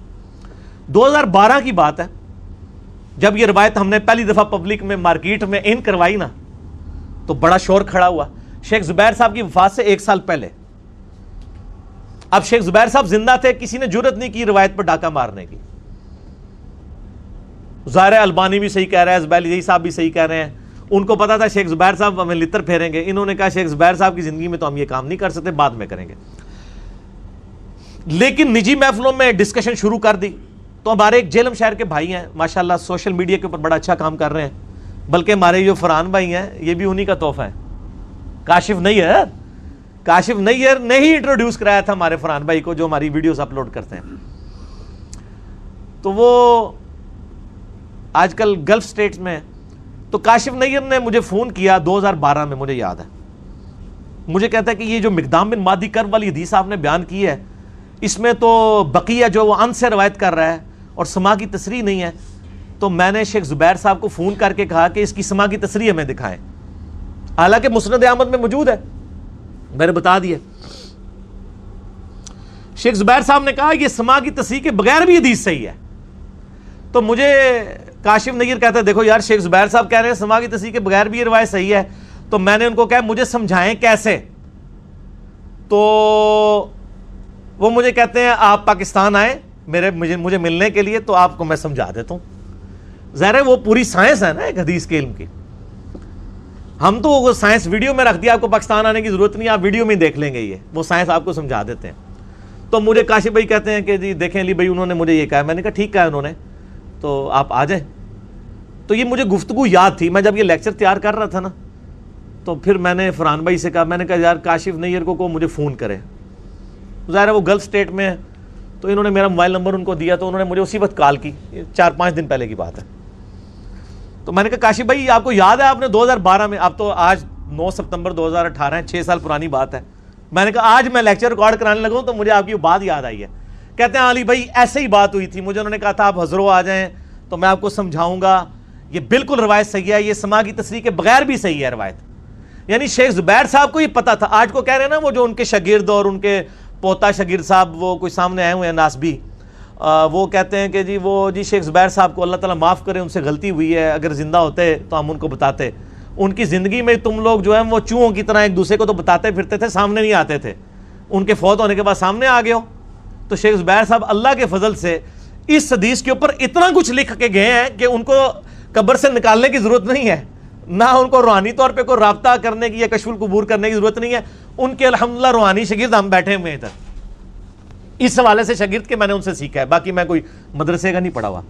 2012 کی بات ہے جب یہ روایت ہم نے پہلی دفعہ پبلک میں مارکیٹ میں ان کروائی نا، تو بڑا شور کھڑا ہوا شیخ زبیر صاحب کی وفات سے 1 سال پہلے. اب شیخ زبیر صاحب زندہ تھے، کسی نے جرت نہیں کی روایت پر ڈاکہ مارنے کی. ظاہر البانی بھی صحیح کہہ رہا ہے، زبیر لذیذ صاحب بھی صحیح کہہ رہے ہیں. ان کو پتا تھا شیخ زبیر صاحب ہمیں لتر پھیریں گے، انہوں نے کہا شیخ زبیر صاحب کی زندگی میں تو ہم یہ کام نہیں کر سکتے، بعد میں کریں گے. لیکن نجی محفلوں میں ڈسکشن شروع کر دی تو ہمارے ایک جیلم شہر کے بھائی ہیں ماشاءاللہ، سوشل میڈیا کے اوپر بڑا اچھا کام کر رہے ہیں، بلکہ ہمارے جو فرحان بھائی ہیں یہ بھی انہی کا تحفہ ہے. کاشف نیئر نے ہی انٹروڈیوس کرایا تھا ہمارے فرحان بھائی کو جو ہماری ویڈیوز اپلوڈ کرتے ہیں. تو وہ آج کل گلف سٹیٹس میں، تو کاشف نیئر نے مجھے فون کیا 2012 میں، مجھے یاد ہے. مجھے کہتا ہے کہ یہ جو مقدام بن مادی کرب والی حدیث آپ نے بیان کی ہے، اس میں تو بقیہ جو وہ ان سے روایت کر رہا ہے اور سماع کی تصریح نہیں ہے. تو میں نے شیخ زبیر صاحب کو فون کر کے کہا کہ اس کی سماع کی تصریح ہمیں دکھائیں، حالانکہ مسند احمد میں موجود ہے. میں نے بتا دیا. شیخ زبیر صاحب نے کہا یہ سماع کی تصریح کے بغیر بھی حدیث صحیح ہے. تو مجھے کاشف نیئر کہتا ہے دیکھو یار شیخ زبیر صاحب کہہ رہے ہیں سماع کی تصریح کے بغیر بھی یہ روایت صحیح ہے. تو میں نے ان کو کہا مجھے سمجھائیں کیسے. تو وہ مجھے کہتے ہیں آپ پاکستان آئیں مجھے ملنے کے لیے، تو آپ کو میں سمجھا دیتا ہوں. ظاہر ہے وہ پوری سائنس ہے نا ایک حدیث کے علم کی. ہم تو وہ سائنس ویڈیو میں رکھ دیا، آپ کو پاکستان آنے کی ضرورت نہیں، آپ ویڈیو میں ہی دیکھ لیں گے، وہ سائنس آپ کو سمجھا دیتے ہیں. تو مجھے کاشف بھائی کہتے ہیں کہ جی دیکھیں علی بھائی انہوں نے مجھے یہ کہا. میں نے کہا ٹھیک کہا انہوں نے، تو آپ آ جائیں. تو یہ مجھے گفتگو یاد تھی، میں جب یہ لیکچر تیار کر رہا تھا نا، تو پھر میں نے فرحان بھائی سے کہا، میں نے کہا یار کاشف نیئر کو مجھے فون کرے. ظاہر ہے وہ گلف اسٹیٹ میں ہے، تو انہوں نے میرا موبائل نمبر ان کو دیا، تو انہوں نے مجھے اسی وقت کال کی. 4-5 دن پہلے کی بات ہے. تو میں نے کہا کاشف بھائی آپ کو یاد ہے آپ نے 2012 میں، اب تو آج 9 ستمبر 2018 ہے، 6 سال پرانی بات ہے. میں نے کہا آج میں لیکچر ریکارڈ کرانے لگا ہوں تو مجھے آپ کی بات یاد آئی ہے. کہتے ہیں علی بھائی ایسے ہی بات ہوئی تھی، مجھے انہوں نے کہا تھا آپ حضرو آ جائیں تو میں آپ کو سمجھاؤں گا، یہ بالکل روایت صحیح ہے، یہ سماع کی تصریح کے بغیر بھی صحیح ہے روایت. یعنی شیخ زبیر صاحب کو یہ پتا تھا. آج کو کہہ رہے ہیں نا وہ جو ان کے شاگرد اور ان کے پوتا شاگرد صاحب وہ کوئی سامنے آئے ہوئے ہیں ناسبی، وہ کہتے ہیں کہ جی شیخ زبیر صاحب کو اللہ تعالیٰ معاف کرے، ان سے غلطی ہوئی ہے، اگر زندہ ہوتے تو ہم ان کو بتاتے. ان کی زندگی میں تم لوگ جو ہیں وہ چوہوں کی طرح ایک دوسرے کو تو بتاتے پھرتے تھے، سامنے نہیں آتے تھے. ان کے فوت ہونے کے بعد سامنے آ گئے ہو. تو شیخ زبیر صاحب اللہ کے فضل سے اس حدیث کے اوپر اتنا کچھ لکھ کے گئے ہیں کہ ان کو قبر سے نکالنے کی ضرورت نہیں ہے، نہ ان کو روحانی طور پہ کوئی رابطہ کرنے کی یا کشف القبور کرنے کی ضرورت نہیں ہے. ان کے الحمدللہ روحانی شاگرد ہم بیٹھے ہوئے ہیں ادھر. اس حوالے سے شاگرد کے میں نے ان سے سیکھا ہے، باقی میں کوئی مدرسے کا نہیں پڑھا ہوا.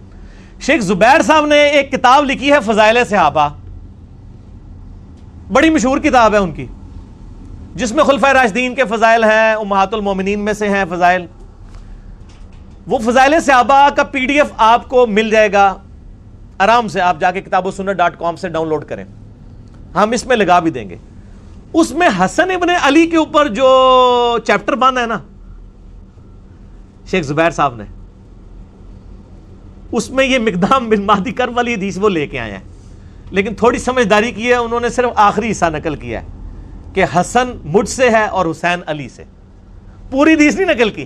شیخ زبیر صاحب نے ایک کتاب لکھی ہے فضائل صحابہ، بڑی مشہور کتاب ہے ان کی، جس میں خلفائے راشدین کے فضائل ہیں، امہات المومنین میں سے ہیں فضائل. وہ فضائل صحابہ کا PDF آپ کو مل جائے گا آرام سے، آپ جا کے kitabussunnah.com سے ڈاؤن لوڈ کریں، ہم اس میں لگا بھی دیں گے. اس میں حسن ابن علی کے اوپر جو چیپٹر باندھا ہے نا شیخ زبیر صاحب نے، اس میں یہ مقدام بن مہدی کرب والی حدیث وہ لے کے آئے ہیں. لیکن تھوڑی سمجھداری کی ہے انہوں نے، صرف آخری حصہ نقل کیا ہے کہ حسن مجھ سے ہے اور حسین علی سے. پوری حدیث نہیں نقل کی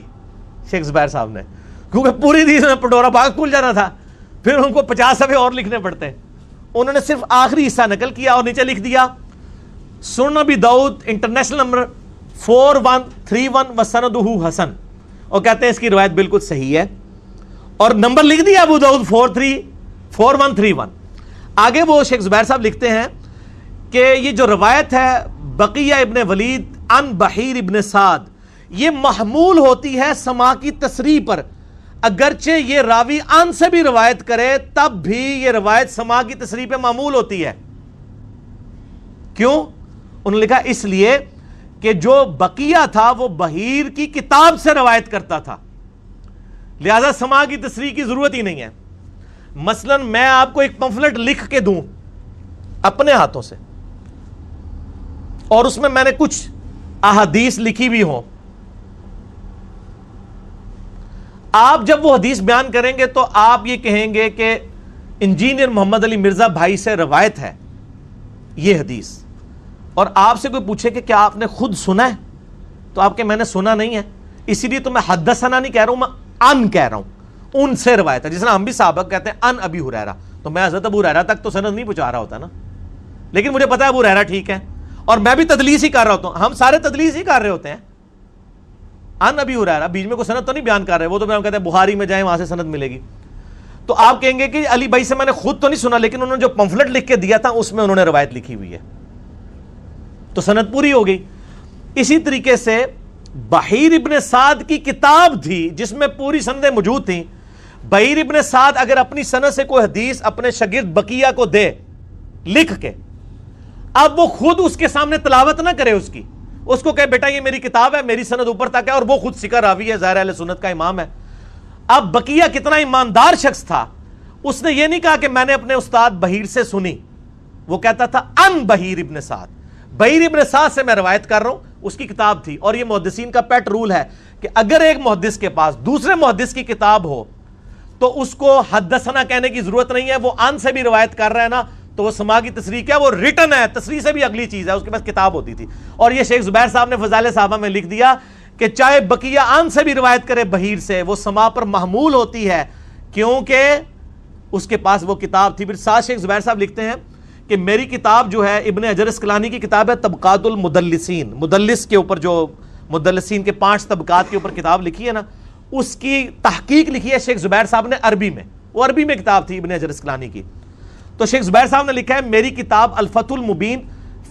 شیخ زبیر صاحب نے، کیونکہ پوری حدیث میں پٹورا باغ کھل جانا تھا. پھر ان کو 50 صفحے اور لکھنے پڑتے ہیں. انہوں نے صرف آخری حصہ نقل کیا اور نیچے لکھ دیا سنن ابی داؤد انٹرنیشنل نمبر 4131 وسندہ حسن, اور کہتے ہیں اس کی روایت بالکل صحیح ہے, اور نمبر لکھ دیا ابو داؤد 4131. آگے وہ شیخ زبیر صاحب لکھتے ہیں کہ یہ جو روایت ہے بقیہ ابن ولید ان بحیر ابن سعد, یہ محمول ہوتی ہے سماع کی تصریح پر, اگرچہ یہ راوی ان سے بھی روایت کرے تب بھی یہ روایت سماع کی تصریح پہ معمول ہوتی ہے. کیوں؟ انہوں نے لکھا اس لیے کہ جو بقیہ تھا وہ بحیر کی کتاب سے روایت کرتا تھا, لہذا سماع کی تصریح کی ضرورت ہی نہیں ہے. مثلا میں آپ کو ایک پمفلٹ لکھ کے دوں اپنے ہاتھوں سے, اور اس میں نے کچھ احادیث لکھی بھی ہوں, آپ جب وہ حدیث بیان کریں گے تو آپ یہ کہیں گے کہ انجینئر محمد علی مرزا بھائی سے روایت ہے یہ حدیث, اور آپ سے کوئی پوچھے کہ کیا آپ نے خود سنا ہے, تو آپ کہ میں نے سنا نہیں ہے, اسی لیے تو میں حدثنا نہیں کہہ رہا ہوں, میں ان کہہ رہا ہوں, ان سے روایت ہے. جس طرح ہم بھی صحابہ کہتے ہیں ان ابی ہریرہ, تو میں حضرت ابو ہریرہ تک تو سند نہیں پہنچا رہا ہوتا نا, لیکن مجھے پتا ہے ابو ہریرہ ٹھیک ہے, اور میں بھی تدلیس ہی کر رہا ہوتا ہوں, ہم سارے تدلیس ہی کر رہے ہوتے ہیں. ان ابی ہریرہ بیچ میں کوئی سند تو نہیں بیان کر رہے, وہ تو میں کہتے ہیں بخاری میں جائیں وہاں سے سند ملے گی. تو آپ کہیں گے کہ علی بھائی سے میں نے خود تو نہیں سنا, لیکن انہوں نے جو پمفلٹ لکھ کے دیا تھا اس میں انہوں نے روایت لکھی ہوئی ہے, تو سند پوری ہو گئی. اسی طریقے سے بحیر ابن سعد کی کتاب تھی جس میں پوری سندیں موجود تھیں. بحیر ابن سعد اگر اپنی سند سے کوئی حدیث اپنے شاگرد بقیہ کو دے لکھ کے, اب وہ خود اس کے سامنے تلاوت نہ کرے اس کو کہے بیٹا یہ میری کتاب ہے, میری سند اوپر تک ہے, اور وہ خود ثقہ راوی ہے, ظاہر اہل سنت کا امام ہے. اب بقیہ کتنا ایماندار شخص تھا, اس نے یہ نہیں کہا کہ میں نے اپنے استاد بحیر سے سنی, وہ کہتا تھا ان بحیر ابن سعد, بحیر ابن سعد سے میں روایت کر رہا ہوں, اس کی کتاب تھی. اور یہ محدثین کا پیٹ رول ہے کہ اگر ایک محدث کے پاس دوسرے محدث کی کتاب ہو تو اس کو حدثنا کہنے کی ضرورت نہیں ہے, وہ ان سے بھی روایت کر رہا ہے نا, تو وہ سماع کی تصریح کیا, وہ ریٹن ہے, تصریح سے بھی اگلی چیز ہے, اس کے پاس کتاب ہوتی تھی. اور یہ شیخ زبیر صاحب نے فضائل صحابہ میں لکھ دیا کہ چاہے بقیہ ان سے بھی روایت کرے بحیر سے, وہ سماع پر محمول ہوتی ہے کیونکہ اس کے پاس وہ کتاب تھی. پھر ساتھ شیخ زبیر صاحب لکھتے ہیں کہ میری کتاب جو ہے ابن حجر اسقلانی کی کتاب ہے طبقات المدلسین, مدلس کے اوپر جو مدلسین کے 5 طبقات کے اوپر کتاب لکھی ہے نا, اس کی تحقیق لکھی ہے شیخ زبیر صاحب نے عربی میں, وہ عربی میں کتاب تھی ابن حجر اسقلانی کی. تو شیخ زبیر صاحب نے لکھا ہے میری کتاب الفتح المبین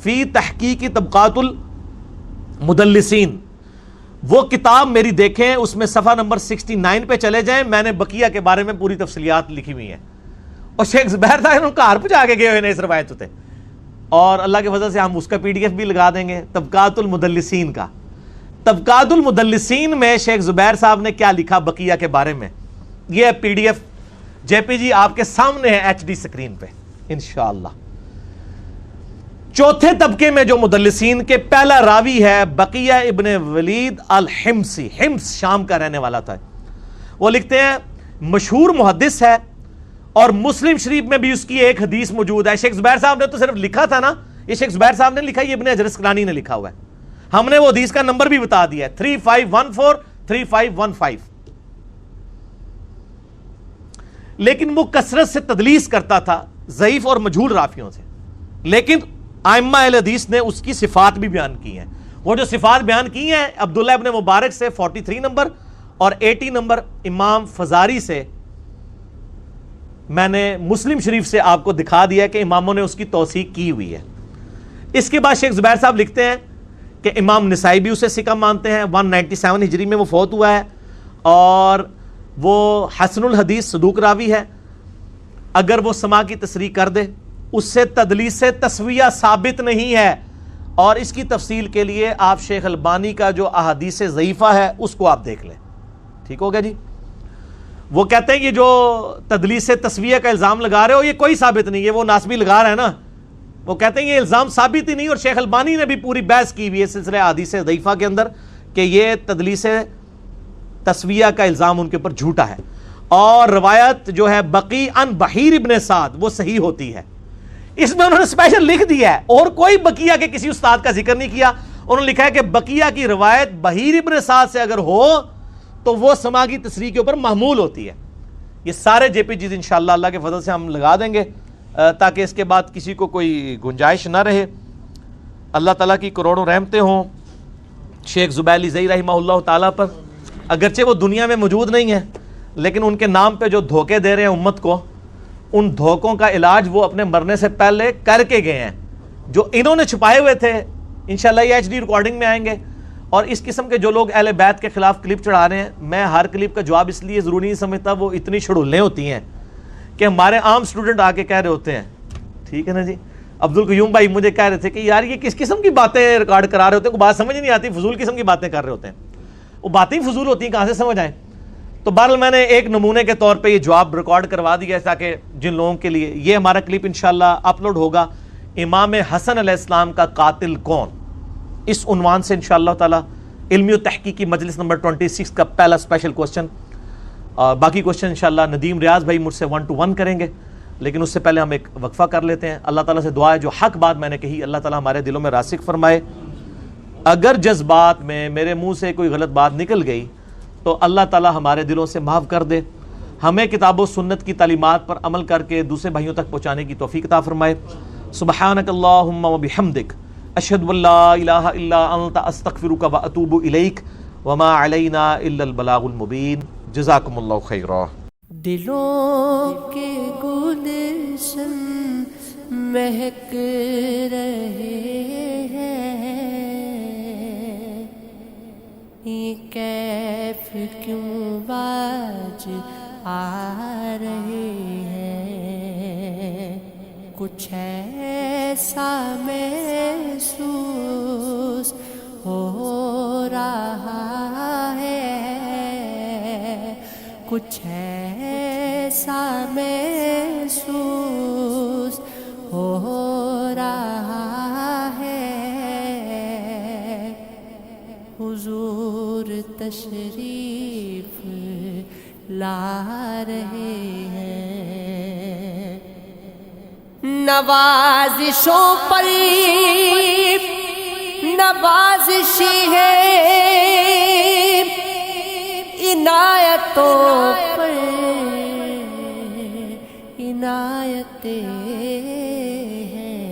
فی تحقیق طبقات المدلسین, وہ کتاب میری دیکھیں, اس میں صفحہ نمبر 69 پہ چلے جائیں, میں نے بقیہ کے بارے میں پوری تفصیلات لکھی ہوئی ہیں. اور شیخ زبیر صاحب نے کہار پہ جا کے گئے ہوئے ہیں اس روایت ہوتے, اور اللہ کے فضل سے ہم اس کا PDF بھی لگا دیں گے طبقات المدلسین کا. طبقات المدلسین میں شیخ زبیر صاحب نے کیا لکھا بقیہ کے بارے میں, یہ PDF JPG آپ کے سامنے ہے HD سکرین پہ انشاءاللہ. چوتھے طبقے میں جو مدلسین کے پہلا راوی ہے بقیہ ابن ولید الحمصی, حمص شام کا رہنے والا تھا. وہ لکھتے ہیں مشہور محدث ہے, اور مسلم شریف میں بھی اس کی ایک حدیث موجود ہے. شیخ زبیر صاحب نے تو صرف لکھا تھا نا, یہ شیخ زبیر صاحب نے لکھا, یہ ابن حجر اسقلانی نے لکھا ہوا ہے. ہم نے وہ حدیث کا نمبر بھی بتا دیا ہے 3514 3515. لیکن وہ کثرت سے تدلیس کرتا تھا ضعیف اور مجہول راویوں سے, لیکن ائمہ اہل حدیث نے اس کی صفات بھی بیان کی ہیں. وہ جو صفات بیان کی ہیں عبداللہ ابن مبارک سے 43 نمبر اور 80 نمبر امام فزاری سے, میں نے مسلم شریف سے آپ کو دکھا دیا کہ اماموں نے اس کی توثیق کی ہوئی ہے. اس کے بعد شیخ زبیر صاحب لکھتے ہیں کہ امام نسائی بھی اسے ثقہ مانتے ہیں, 197 ہجری میں وہ فوت ہوا ہے, اور وہ حسن الحدیث صدوق راوی ہے. اگر وہ سماع کی تصریح کر دے اس سے تدلیس سے تسویہ ثابت نہیں ہے, اور اس کی تفصیل کے لیے آپ شیخ البانی کا جو احادیث ضعیفہ ہے اس کو آپ دیکھ لیں. ٹھیک ہو گیا جی. وہ کہتے ہیں یہ جو تدلیس سے تسویہ کا الزام لگا رہے ہو یہ کوئی ثابت نہیں ہے, وہ ناسبی لگا رہا ہے نا. وہ کہتے ہیں یہ الزام ثابت ہی نہیں, اور شیخ البانی نے بھی پوری بحث کی ہوئی ہے سلسلہ احادیث ضعیفہ کے اندر کہ یہ تدلیس تسویہ کا الزام ان کے اوپر جھوٹا ہے, اور روایت جو ہے بقی ان بحیر ابن سعد وہ صحیح ہوتی ہے. اس میں انہوں نے اسپیشل لکھ دیا ہے, اور کوئی بقیہ کے کسی استاد کا ذکر نہیں کیا. انہوں نے لکھا ہے کہ بقیہ کی روایت بحیر ابن سعد سے اگر ہو تو وہ سماع کی تصریح کے اوپر محمول ہوتی ہے. یہ سارے جے پی جیز انشاءاللہ اللہ کے فضل سے ہم لگا دیں گے تاکہ اس کے بعد کسی کو کوئی گنجائش نہ رہے. اللہ تعالیٰ کی کروڑوں رحمتیں ہوں شیخ زبیلی زئی رحمہ اللہ تعالیٰ پر. اگرچہ وہ دنیا میں موجود نہیں ہیں لیکن ان کے نام پہ جو دھوکے دے رہے ہیں امت کو, ان دھوکوں کا علاج وہ اپنے مرنے سے پہلے کر کے گئے ہیں. جو انہوں نے چھپائے ہوئے تھے انشاءاللہ یہ ایچ ڈی ریکارڈنگ میں آئیں گے. اور اس قسم کے جو لوگ اہل بیت کے خلاف کلپ چڑھا رہے ہیں, میں ہر کلپ کا جواب اس لیے ضروری نہیں سمجھتا, وہ اتنی چھڑولیں ہوتی ہیں کہ ہمارے عام سٹوڈنٹ آ کے کہہ رہے ہوتے ہیں, ٹھیک ہے نا جی. عبد القیوم بھائی مجھے کہہ رہے تھے کہ یار یہ کس قسم کی باتیں ریکارڈ کرا رہے ہوتے ہیں, کوئی بات سمجھ نہیں آتی, فضول قسم کی باتیں کر رہے ہوتے ہیں. وہ باتیں ہی فضول ہوتی ہیں, کہاں سے سمجھ آئیں. تو بہرحال میں نے ایک نمونے کے طور پہ یہ جواب ریکارڈ کروا دیا ہے تاکہ جن لوگوں کے لیے یہ ہمارا کلپ انشاءاللہ اپلوڈ ہوگا, امام حسن علیہ السلام کا قاتل کون, اس عنوان سے انشاءاللہ تعالی علمی و تحقیقی مجلس نمبر 26 کا پہلا اسپیشل کوسچن. اور باقی کوسچن انشاءاللہ ندیم ریاض بھائی مجھ سے 1 to 1 کریں گے, لیکن اس سے پہلے ہم ایک وقفہ کر لیتے ہیں. اللہ تعالیٰ سے دعا ہے جو حق بات میں نے کہی اللہ تعالیٰ ہمارے دلوں میں راسخ فرمائے. اگر جذبات میں میرے منہ سے کوئی غلط بات نکل گئی تو اللہ تعالیٰ ہمارے دلوں سے معاف کر دے, ہمیں کتاب و سنت کی تعلیمات پر عمل کر کے دوسرے بھائیوں تک پہنچانے کی توفیق عطا فرمائے. سبحانک اللہم و بحمدک اشہد ان لا الہ الا انت استغفرک و اتوب الیک وما علینا الا البلاغ المبین. جزاکم اللہ خیرا. دلوں کے گلشن مہک رہے ہیں, یہ کیف کیوں باز آ رہے ہیں, کچھ ایسا محسوس ہو رہا ہے, کچھ ایسا محسوس ہو رہا ہے, حضور تشریف لا رہے ہیں. نوازشوں پر نوازشی ہے, عنایتوں پر عنایتیں ہیں.